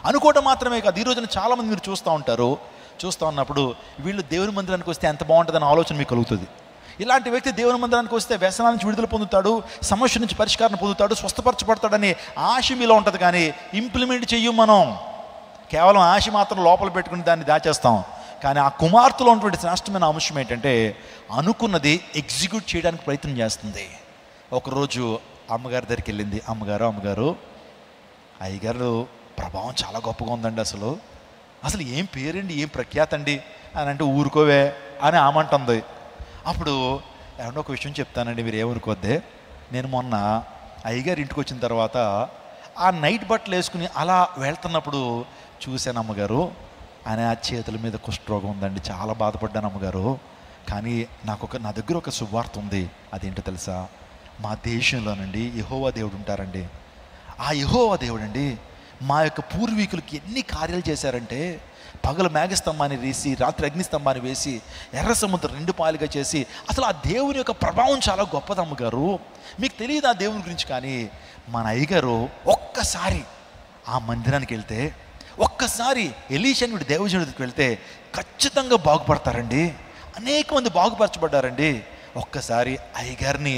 అనుకోవటం మాత్రమే కాదు, ఈ రోజున చాలామంది మీరు చూస్తూ ఉన్నప్పుడు వీళ్ళు దేవుని మందిరానికి వస్తే ఎంత బాగుంటుందని ఆలోచన మీకు కలుగుతుంది. ఇలాంటి వ్యక్తి దేవుని మందిరానికి వస్తే వ్యసనాల నుంచి విడుదల పొందుతాడు, సమస్య నుంచి పరిష్కారం పొందుతాడు, స్వస్థపరచబడతాడని ఆశ మీలో ఉంటుంది. కానీ ఇంప్లిమెంట్ చెయ్యం మనం, కేవలం ఆశ మాత్రం లోపల పెట్టుకుని దాన్ని దాచేస్తాం. కానీ ఆ కుమార్తెలో ఉన్నటువంటి శ్రేష్టమైన అంశం ఏంటంటే, అనుకున్నది ఎగ్జిక్యూట్ చేయడానికి ప్రయత్నం చేస్తుంది. ఒకరోజు అమ్మగారి దగ్గరికి వెళ్ళింది. అమ్మగారు అయ్యగారు ప్రభావం చాలా గొప్పగా ఉందండి, అసలు ఏం పేరండి, ఏం ప్రఖ్యాత అండి అని అంటే, ఊరుకోవే అని ఆమంటుంది. అప్పుడు ఏమన్నా ఒక విషయం చెప్తానండి, మీరు ఏమనుకోద్దే, నేను మొన్న అయ్యగారు ఇంటికి వచ్చిన తర్వాత ఆ నైట్ బట్టలు వేసుకుని అలా వెళ్తున్నప్పుడు చూశాను అమ్మగారు, ఆయన చేతుల మీద కుష్ఠరోగం ఉందండి, చాలా బాధపడ్డాను అమ్మగారు, కానీ నా దగ్గర ఒక శుభవార్త ఉంది. అదేంటో తెలుసా? మా దేశంలోనండి యెహోవా దేవుడు ఉంటారండి. ఆ యెహోవా దేవుడు అండి మా యొక్క పూర్వీకులకి ఎన్ని కార్యాలు చేశారంటే, పగలు మేఘస్తంభాన్ని వేసి రాత్రి అగ్నిస్తంభాన్ని వేసి ఎర్ర సముద్రం 2 పాయలుగా చేసి, అసలు ఆ దేవుని యొక్క ప్రభావం చాలా గొప్పది అమ్మగారు. మీకు తెలియదు ఆ దేవుని గురించి. కానీ మన అయ్యగారు ఒక్కసారి ఆ మందిరానికి వెళ్తే, ఒక్కసారి ఎలీషాని దేవజనుడికి వెళ్తే ఖచ్చితంగా బాగుపడతారండి. అనేక మంది బాగుపరచబడ్డారండి. ఒక్కసారి అయ్యగారిని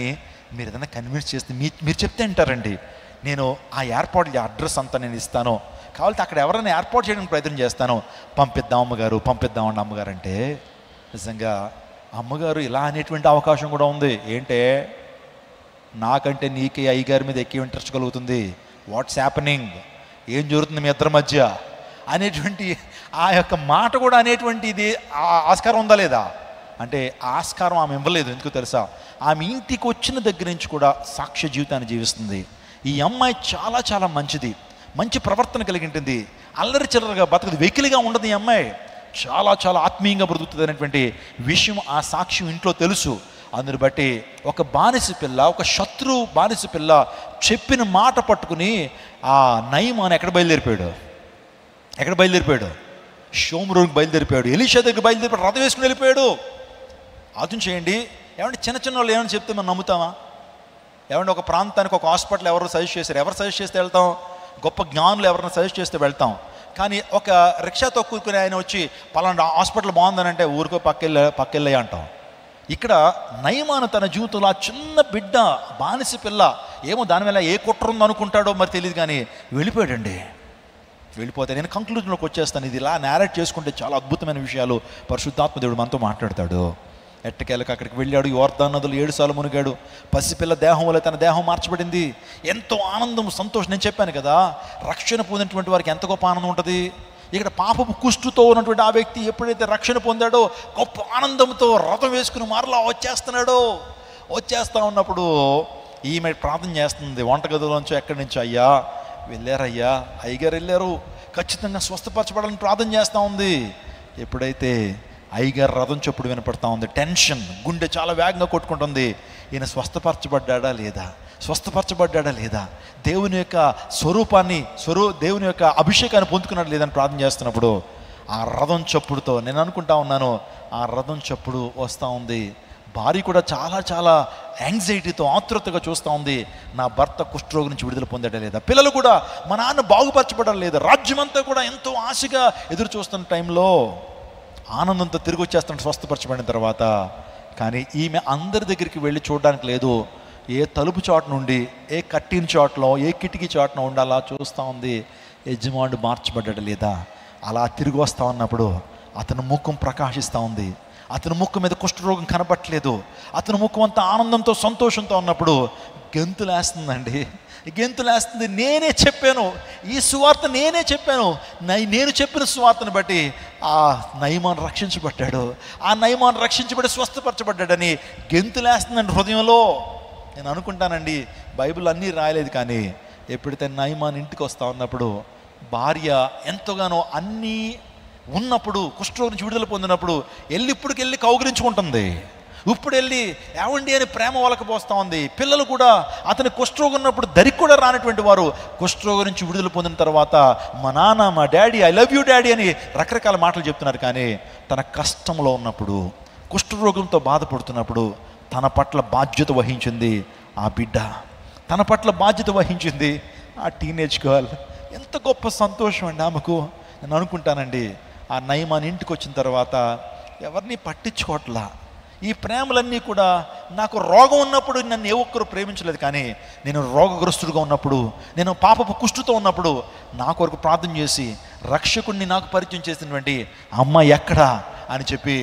మీరు ఏదైనా కన్విన్స్ చేస్తే మీరు చెప్తే అంటారండి, నేను ఆ ఏర్పాటు అడ్రస్ అంతా నేను ఇస్తాను, కావాలంటే అక్కడ ఎవరైనా ఏర్పాటు చేయడానికి ప్రయత్నం చేస్తాను, పంపిద్దాం అమ్మగారు, పంపిద్దామండి అమ్మగారు అంటే. నిజంగా అమ్మగారు ఇలా అనేటువంటి అవకాశం కూడా ఉంది. ఏంటే, నాకంటే నీకే అయ్యగారి మీద ఎక్కువ ఇంట్రెస్ట్ కలుగుతుంది, వాట్స్ హ్యాపెనింగ్, ఏం జరుగుతుంది మీ ఇద్దరి మధ్య అనేటువంటి ఆ యొక్క మాట కూడా అనేటువంటి ఇది ఆస్కారం ఉందా లేదా అంటే, ఆస్కారం ఆమె ఇవ్వలేదు. ఎందుకు తెలుసా? ఆమె ఇంటికి వచ్చిన దగ్గర నుంచి కూడా సాక్ష్య జీవితాన్ని జీవిస్తుంది. ఈ అమ్మాయి చాలా చాలా మంచిది, మంచి ప్రవర్తన కలిగి ఉంటుంది, అల్లరి చిల్లరగా బతకదు, వెకిలిగా ఉండదు. ఈ అమ్మాయి చాలా చాలా ఆత్మీయంగా బ్రతుకుతుంది అనేటువంటి విషయం ఆ సాక్ష్యం ఇంట్లో తెలుసు. అందుని బట్టి ఒక బానిస పిల్ల, ఒక శత్రు బానిస పిల్ల చెప్పిన మాట పట్టుకుని ఆ నయమాన్ ఎక్కడ బయలుదేరిపోయాడు? షోమ్రోన్కి బయలుదేరిపోయాడు. ఎలీషా దగ్గర బయలుదేరిపోయాడు, రథం వేసుకుని వెళ్ళిపోయాడు. ఆలోచన చేయండి. ఏమంటే చిన్న చిన్న వాళ్ళు ఏమైనా చెప్తే మనం నమ్ముతామా? ఏమంటే ఒక ప్రాంతానికి ఒక హాస్పిటల్ ఎవరు సజెస్ట్ చేస్తారు? ఎవరు సజెస్ట్ చేస్తే వెళ్తాం? గొప్ప జ్ఞానులు ఎవరైనా సజెస్ట్ చేస్తే వెళ్తాం. కానీ ఒక రిక్షా తొక్కుని ఆయన వచ్చి పలానా హాస్పిటల్ బాగుందని అంటే ఊరికో పక్కెళ్ళే అంటాం. ఇక్కడ నయమాను తన జీవితంలో ఆ చిన్న బిడ్డ బానిస పిల్ల, ఏమో దాని వల్ల ఏ కుట్ర ఉందో అనుకుంటాడో మరి తెలియదు, కానీ వెళ్ళిపోయాడండి. వెళ్ళిపోతే నేను కంక్లూజన్లోకి వచ్చేస్తాను. ఇది ఇలా నేరేట్ చేసుకుంటే చాలా అద్భుతమైన విషయాలు పరిశుద్ధాత్మ దేవుడు మనతో మాట్లాడతాడు. ఎట్టకేలకు అక్కడికి వెళ్ళాడు. యోర్దాను నదులు 7 సార్లు మునిగాడు. పసిపిల్ల దేహం వల్ల తన దేహం మార్చబడింది. ఎంతో ఆనందం, సంతోషం. నేను చెప్పాను కదా, రక్షణ పొందినటువంటి వారికి ఎంత గొప్ప ఆనందం ఉంటుంది. ఇక్కడ పాపపు కుష్టుతో ఉన్నటువంటి ఆ వ్యక్తి ఎప్పుడైతే రక్షణ పొందాడో గొప్ప ఆనందంతో రథం వేసుకుని మరలా వచ్చేస్తా ఉన్నప్పుడు ఈమె ప్రార్థన చేస్తుంది వంటగదిలోంచో ఎక్కడి నుంచి, అయ్యా వెళ్ళారయ్యా, అయ్యగారు వెళ్ళారు, ఖచ్చితంగా స్వస్థపరచబడాలని ప్రార్థన చేస్తూ ఉంది. ఎప్పుడైతే అయ్యగారు రథం చప్పుడు వినపడతా ఉంది, టెన్షన్, గుండె చాలా వేగంగా కొట్టుకుంటుంది. ఈయన స్వస్థపరచబడ్డా లేదా, దేవుని యొక్క స్వరూపాన్ని దేవుని యొక్క అభిషేకాన్ని పొందుకున్నాడు లేదని ప్రార్థన చేస్తున్నప్పుడు ఆ రథం చప్పుడుతో నేను అనుకుంటా ఉన్నాను, ఆ రథం చప్పుడు వస్తూ ఉంది. భార్య కూడా చాలా చాలా యాంగ్జైటీతో ఆతృతగా చూస్తూ ఉంది, నా భర్త కుష్ఠరోగి నుంచి విడుదల పొందడం లేదా, పిల్లలు కూడా మా నాన్న బాగుపరచబడడం లేదా. రాజ్యం అంతా కూడా ఎంతో ఆశగా ఎదురు చూస్తున్న టైంలో ఆనందంతో తిరిగి వచ్చేస్తాను స్వస్థపరచబడిన తర్వాత. కానీ ఈమె అందరి దగ్గరికి వెళ్ళి చూడడానికి లేదు. ఏ తలుపు చాటు నుండి, ఏ కట్టిన చాటులో, ఏ కిటికీ చాటులో ఉండాలా చూస్తూ ఉంది, యజమానుడు మార్చబడ్డాడు లేదా. అలా తిరిగి వస్తూ ఉన్నప్పుడు అతని ముఖం ప్రకాశిస్తూ ఉంది. అతని ముఖం మీద కుష్ఠరోగం కనపట్లేదు. అతని ముఖం అంతా ఆనందంతో సంతోషంతో ఉన్నప్పుడు గెంతులేస్తుందండి. నేనే చెప్పాను ఈ సువార్త, నేను చెప్పిన సువార్తను బట్టి ఆ నయమాను రక్షించబడ్డాడు, ఆ నయమాను రక్షించబడి స్వస్థపరచబడ్డాడని గెంతులేస్తుందండి హృదయంలో. నేను అనుకుంటానండి, బైబిల్ అన్నీ రాయలేదు, కానీ ఎప్పుడైతే నయమాన్ ఇంటికి వస్తూ ఉన్నప్పుడు భార్య ఎంతగానో అన్నీ ఉన్నప్పుడు, కుష్ఠరోగం నుంచి విడుదల పొందినప్పుడు ఇప్పటికెళ్ళి కౌగిలించుకుంటుంది. ఇప్పుడు వెళ్ళి ఏమండి అని ప్రేమ వలకపోస్తూ ఉంది. పిల్లలు కూడా అతని కుష్ఠరోగం ఉన్నప్పుడు దరికి కూడా రానటువంటి వారు కుష్ఠరోగం నుంచి విడుదల పొందిన తర్వాత మా నాన్న, మా daddy, I love you daddy అని రకరకాల మాటలు చెప్తున్నారు. కానీ తన కష్టంలో ఉన్నప్పుడు, కుష్ఠరోగంతో బాధపడుతున్నప్పుడు తన పట్ల బాధ్యత వహించింది ఆ బిడ్డ, తన పట్ల బాధ్యత వహించింది ఆ టీనేజ్ గర్ల్. ఎంత గొప్ప సంతోషం అండి ఆమెకు. నేను అనుకుంటానండి, ఆ నయమాన్ ఇంటికి వచ్చిన తర్వాత ఎవరిని పట్టించుకోవట్లా. ఈ ప్రేమలన్నీ కూడా, నాకు రోగం ఉన్నప్పుడు నన్ను ఏ ఒక్కరు ప్రేమించలేదు, కానీ నేను రోగగ్రస్తుడిగా ఉన్నప్పుడు, నేను పాపపు కుష్ఠుతో ఉన్నప్పుడు నా కొరకు ప్రార్థన చేసి రక్షకుడిని నాకు పరిచయం చేసినటువంటి అమ్మ ఎక్కడా అని చెప్పి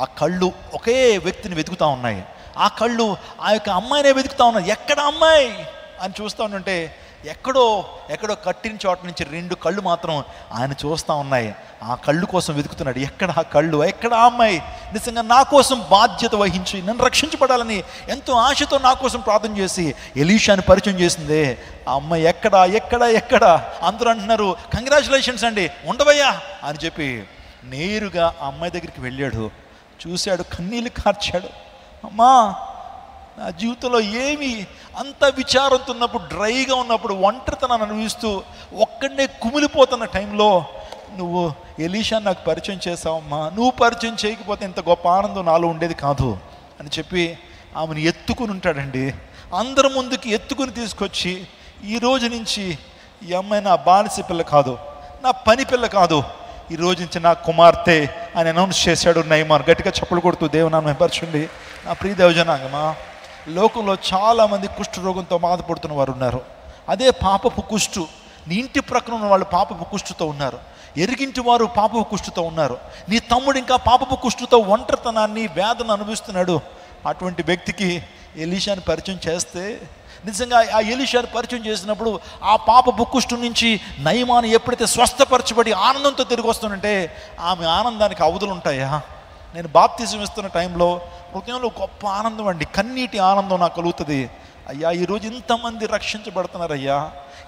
ఆ కళ్ళు ఒకే వ్యక్తిని వెతుకుతూ ఉన్నాయి. ఆ కళ్ళు ఆ యొక్క అమ్మాయినే వెతుకుతూ ఉన్నాయి. ఎక్కడ అమ్మాయి అని చూస్తూ ఉంటే ఎక్కడో కట్టిన చోట నుంచి 2 కళ్ళు మాత్రం ఆయన చూస్తూ ఉన్నాయి. ఆ కళ్ళు కోసం వెతుకుతున్నాడు. ఎక్కడ ఆ కళ్ళు, ఎక్కడ ఆ అమ్మాయి నిజంగా నా కోసం బాధ్యత వహించి నన్ను రక్షించబడాలని ఎంతో ఆశతో నా కోసం ప్రార్థన చేసి ఎలీషాని పరిచయం చేసిందే ఆ అమ్మాయి ఎక్కడ అందరూ అంటున్నారు, కంగ్రాచులేషన్స్ అండి, ఉండవయ్యా అని చెప్పి నేరుగా ఆ అమ్మాయి దగ్గరికి వెళ్ళాడు. చూశాడు, కన్నీళ్ళు కార్చాడు. అమ్మా, నా జీవితంలో ఏమి అంత విచారంతో ఉన్నప్పుడు, డ్రైగా ఉన్నప్పుడు, ఒంటరితనాన్ని అనుభవిస్తూ ఒక్కడనే కుమిలిపోతున్న టైంలో నువ్వు ఎలీషాని నాకు పరిచయం చేసావమ్మా, నువ్వు పరిచయం చేయకపోతే ఇంత గొప్ప ఆనందం నాలో ఉండేది కాదు అని చెప్పి ఆమెను ఎత్తుకుని ఉంటాడండి. అందరి ముందుకి ఎత్తుకుని తీసుకొచ్చి, ఈ రోజు నుంచి ఈ అమ్మాయి నా బానిస పిల్ల కాదు, నా పని పిల్ల కాదు, ఈ రోజు నుంచి నా కుమార్తె అని అనౌన్స్ చేశాడు నయమాన్. గట్టిగా చప్పలు కొడుతూ దేవునాన్ని మహిమపరచండి. నా ప్రియ దేవజనాంగమా, లోకంలో చాలామంది కుష్ఠరోగంతో బాధపడుతున్న వారు ఉన్నారు. అదే పాపపు కుష్టు. నీ ఇంటి ప్రక్కన ఉన్న వాళ్ళు పాపపు కుష్టుతో ఉన్నారు, ఎరిగింటి వారు పాపపు కుష్టుతో ఉన్నారు, నీ తమ్ముడు ఇంకా పాపపు కుష్టుతో ఒంటరితనాన్ని, వేదన అనుభవిస్తున్నాడు. అటువంటి వ్యక్తికి ఎలీషాని పరిచయం చేస్తే, నిజంగా ఆ ఎలీషాని పరిచయం చేసినప్పుడు ఆ పాపపు కుష్టు నుంచి నయమాను ఎప్పుడైతే స్వస్థపరచబడి ఆనందంతో తిరిగి వస్తుందంటే, ఆమె ఆనందానికి అవధులు ఉంటాయా? నేను బాప్తిజం ఇస్తున్న టైంలో హృదయంలో గొప్ప ఆనందం అండి, కన్నీటి ఆనందం నాకు కలుగుతుంది. అయ్యా, ఈరోజు ఇంతమంది రక్షించబడుతున్నారు అయ్యా,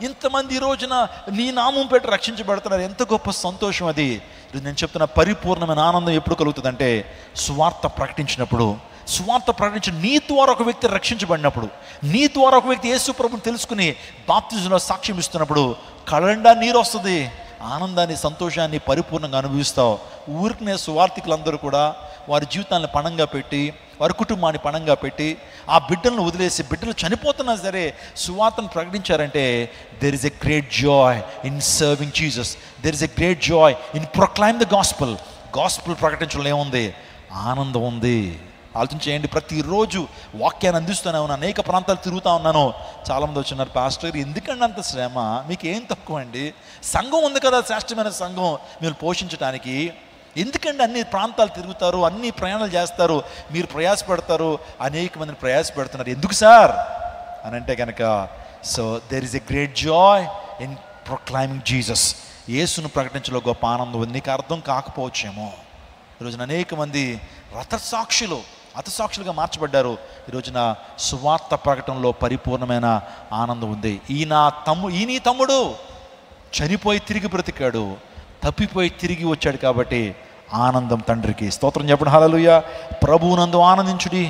ఇంతమంది ఈ రోజున నీ నామం పెట్టి రక్షించబడుతున్నారు, ఎంత గొప్ప సంతోషం అది. నేను చెప్తున్న పరిపూర్ణమైన ఆనందం ఎప్పుడు కలుగుతుందంటే, సువార్త ప్రకటించినప్పుడు, సువార్త ప్రకటించి నీ ద్వారా ఒక వ్యక్తి రక్షించబడినప్పుడు, నీ ద్వారా ఒక వ్యక్తి యేసు ప్రభువుని తెలుసుకుని బాప్తిజంలో సాక్ష్యం ఇస్తున్నప్పుడు కళ్ళండా నీరు వస్తుంది, ఆనందాన్ని, సంతోషాన్ని పరిపూర్ణంగా అనుభవిస్తావు. ఊరికనే సువార్థికులందరూ కూడా వారి జీవితాన్ని పణంగా పెట్టి, వారి కుటుంబాన్ని పణంగా పెట్టి, ఆ బిడ్డలను వదిలేసి, బిడ్డలు చనిపోతున్నా సరే సువార్తను ప్రకటించారంటే, there is a great joy in serving Jesus, there is a great joy in proclaim the gospel. Gospel ప్రకటించడంలో ఏముంది? ఆనందం ఉంది. ఆలోచన చేయండి. ప్రతిరోజు వాక్యాన్ని అందిస్తూనే ఉన్నాను, అనేక ప్రాంతాలు తిరుగుతూ ఉన్నాను. చాలామంది వచ్చినారు, పాస్టర్ ఎందుకండి అంత శ్రమ, మీకు ఏం తక్కువ అండి, సంఘం ఉంది కదా, శ్రేష్టమైన సంఘం మీరు పోషించడానికి, ఎందుకండి అన్ని ప్రాంతాలు తిరుగుతారు, అన్ని ప్రయాణాలు చేస్తారు, మీరు ప్రయాసపడతారు, అనేక మందిని ప్రయాసపెడుతున్నారు, ఎందుకు సార్ అని అంటే కనుక, so there is a great joy in proclaiming Jesus. యేసును ప్రకటించలో గొప్ప ఆనందం ఉంది. నీకు అర్థం కాకపోవచ్చేమో, ఈరోజున అనేక మంది హతసాక్షులుగా మార్చబడ్డారు. ఈరోజున సువార్త ప్రకటనలో పరిపూర్ణమైన ఆనందం ఉంది. ఈ నీ తమ్ముడు చనిపోయి తిరిగి బ్రతికాడు, తప్పిపోయి తిరిగి వచ్చాడు కాబట్టి ఆనందం తండ్రికి. స్తోత్రం చెప్పండి, హల్లెలూయా. ప్రభువునందు ఆనందించుడి,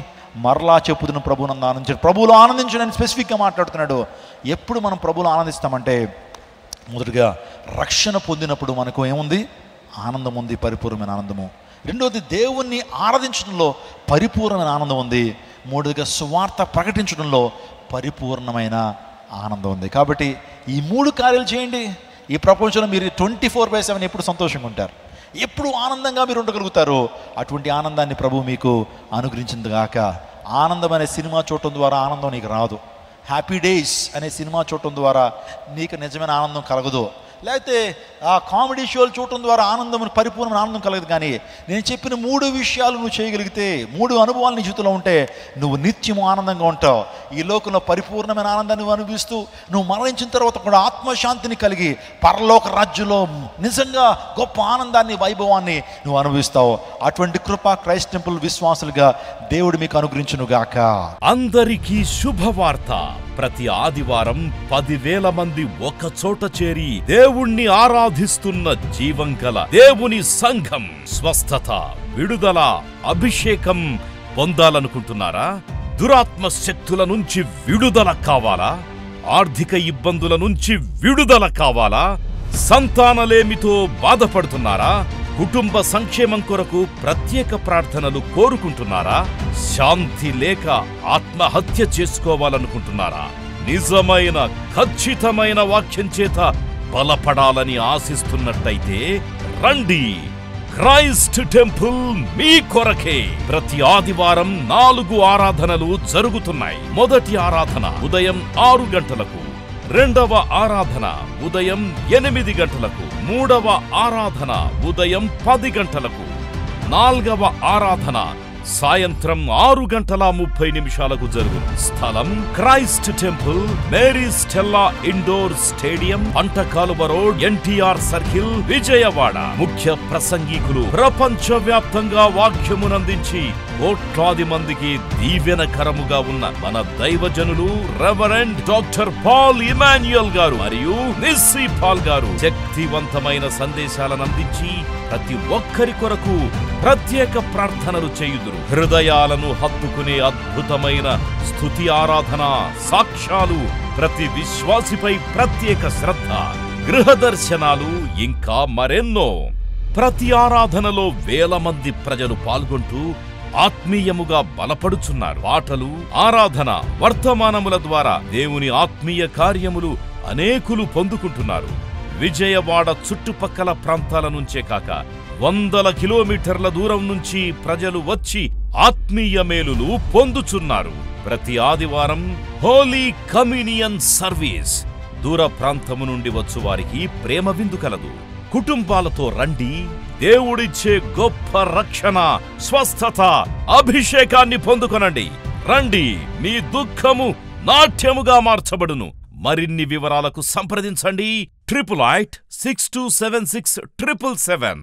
మరలా చెప్పుదును ప్రభువునందు ఆనందించండి. ప్రభువులో ఆనందించండి అని స్పెసిఫిక్గా మాట్లాడుతున్నాడు. ఎప్పుడు మనం ప్రభువులో ఆనందిస్తామంటే, మొదటిగా రక్షణ పొందినప్పుడు మనకు ఏముంది? ఆనందం ఉంది, పరిపూర్ణమైన ఆనందము. రెండవది, దేవుణ్ణి ఆరాధించడంలో పరిపూర్ణమైన ఆనందం ఉంది. మూడవదిగా, సువార్త ప్రకటించడంలో పరిపూర్ణమైన ఆనందం ఉంది. కాబట్టి ఈ 3 కార్యాలు చేయండి, ఈ ప్రపంచంలో మీరు 24/7 ఎప్పుడు సంతోషంగా ఉంటారు, ఎప్పుడు ఆనందంగా మీరు ఉండగలుగుతారు. అటువంటి ఆనందాన్ని ప్రభు మీకు అనుగ్రహించింది గాక. ఆనందం అనే సినిమా చూడటం ద్వారా ఆనందం నీకు రాదు. హ్యాపీ డేస్ అనే సినిమా చూడటం ద్వారా నీకు నిజమైన ఆనందం కలగదు. లేకపోతే ఆ కామెడీ షోలు చూడటం ద్వారా ఆనందం, పరిపూర్ణమైన ఆనందం కలగదు. కానీ నేను చెప్పిన 3 విషయాలు నువ్వు చేయగలిగితే, 3 అనుభవాలు నీ జీవితంలో ఉంటే, నువ్వు నిత్యము ఆనందంగా ఉంటావు. ఈ లోకంలో పరిపూర్ణమైన ఆనందాన్ని నువ్వు అనుభవిస్తూ, నువ్వు మరణించిన తర్వాత కూడా ఆత్మశాంతిని కలిగి పరలోక రాజ్యంలో నిజంగా గొప్ప ఆనందాన్ని, వైభవాన్ని నువ్వు అనుభవిస్తావు. అటువంటి కృప క్రైస్ట్ టెంపుల్ విశ్వాసులుగా దేవుడు మీకు అనుగ్రహించును గాక. అందరికీ శుభవార్త. ప్రతి ఆదివారం 10,000 మంది ఒక చోట చేరి దేవుణ్ణి ఆరాధిస్తున్న జీవం గల దేవుని సంఘం. స్వస్థత, విడుదల, అభిషేకం పొందాలనుకుంటున్నారా? దురాత్మ శక్తుల నుంచి విడుదల కావాలా? ఆర్థిక ఇబ్బందుల నుంచి విడుదల కావాలా? సంతానలేమితో బాధపడుతున్నారా? కుటుంబ సంక్షేమం కొరకు ప్రత్యేక ప్రార్థనలు కోరుకుంటున్నారా? శాంతి లేక ఆత్మహత్య చేసుకోవాలనుకుంటున్నారా? నిజమైన ఖచ్చితమైన వాక్యం చేత బలపడాలని ఆశిస్తున్నట్టయితే రండి. క్రైస్ట్ టెంపుల్ మీ కొరకే. ప్రతి ఆదివారం 4 ఆరాధనలు జరుగుతున్నాయి. మొదటి ఆరాధన ఉదయం 6 గంటలకు, రెండవ ఆరాధన ఉదయం 8 గంటలకు, మూడవ ఆరాధన ఉదయం 10 గంటలకు, 4వ ఆరాధన సాయంత్రం 6:30 జరుగును. స్థలం Christ temple, Mary Stella indoor stadium, Pantakaluva road, NTR circle, Vijayawada. ముఖ్య ప్రసంగికులు ప్రపంచ వ్యాప్తంగా వాక్యమునందించి కోట్లాది మందికి దీవెనకరముగా ఉన్న మన దైవజనులు రెవరెండ్ డాక్టర్ పాల్ ఇమాన్యుయల్ గారు మరియు నిస్సీ పాల్ గారు శక్తివంతమైన సందేశాలను అందించి ప్రతి ఒక్కరి కొరకు ప్రత్యేక ప్రార్థనలు చేయుదురు. హృదయాలను హత్తుకునే అద్భుతమైన స్తుతి ఆరాధన సాక్ష్యాలు, ప్రతి విశ్వాసిపై ప్రత్యేక శ్రద్ధ, గృహ దర్శనాలు, ఇంకా మరెన్నో. ప్రతి ఆరాధనలో వేల మంది ప్రజలు పాల్గొంటూ ఆత్మీయముగా బలపడుచున్నారు. పాటలు, ఆరాధన, వర్తమానముల ద్వారా దేవుని ఆత్మీయ కార్యములు అనేకులు పొందుకుంటున్నారు. విజయవాడ చుట్టుపక్కల ప్రాంతాల నుంచే కాక వందల కిలోమీటర్ల దూరం నుంచి ప్రజలు వచ్చి ఆత్మీయ మేలులు పొందుచున్నారు. ప్రతి ఆదివారం హోలీ కమ్యూనియన్ సర్వీస్. దూర ప్రాంతము నుండి వచ్చు వారికి ప్రేమ విందు కలదు. కుటుంబాలతో రండి. దేవుడిచ్చే గొప్ప రక్షణ, స్వస్థత, అభిషేకాన్ని పొందుకొనండి. రండి, మీ దుఃఖము నాట్యముగా మార్చబడును. మరిన్ని వివరాలకు సంప్రదించండి 8886267777.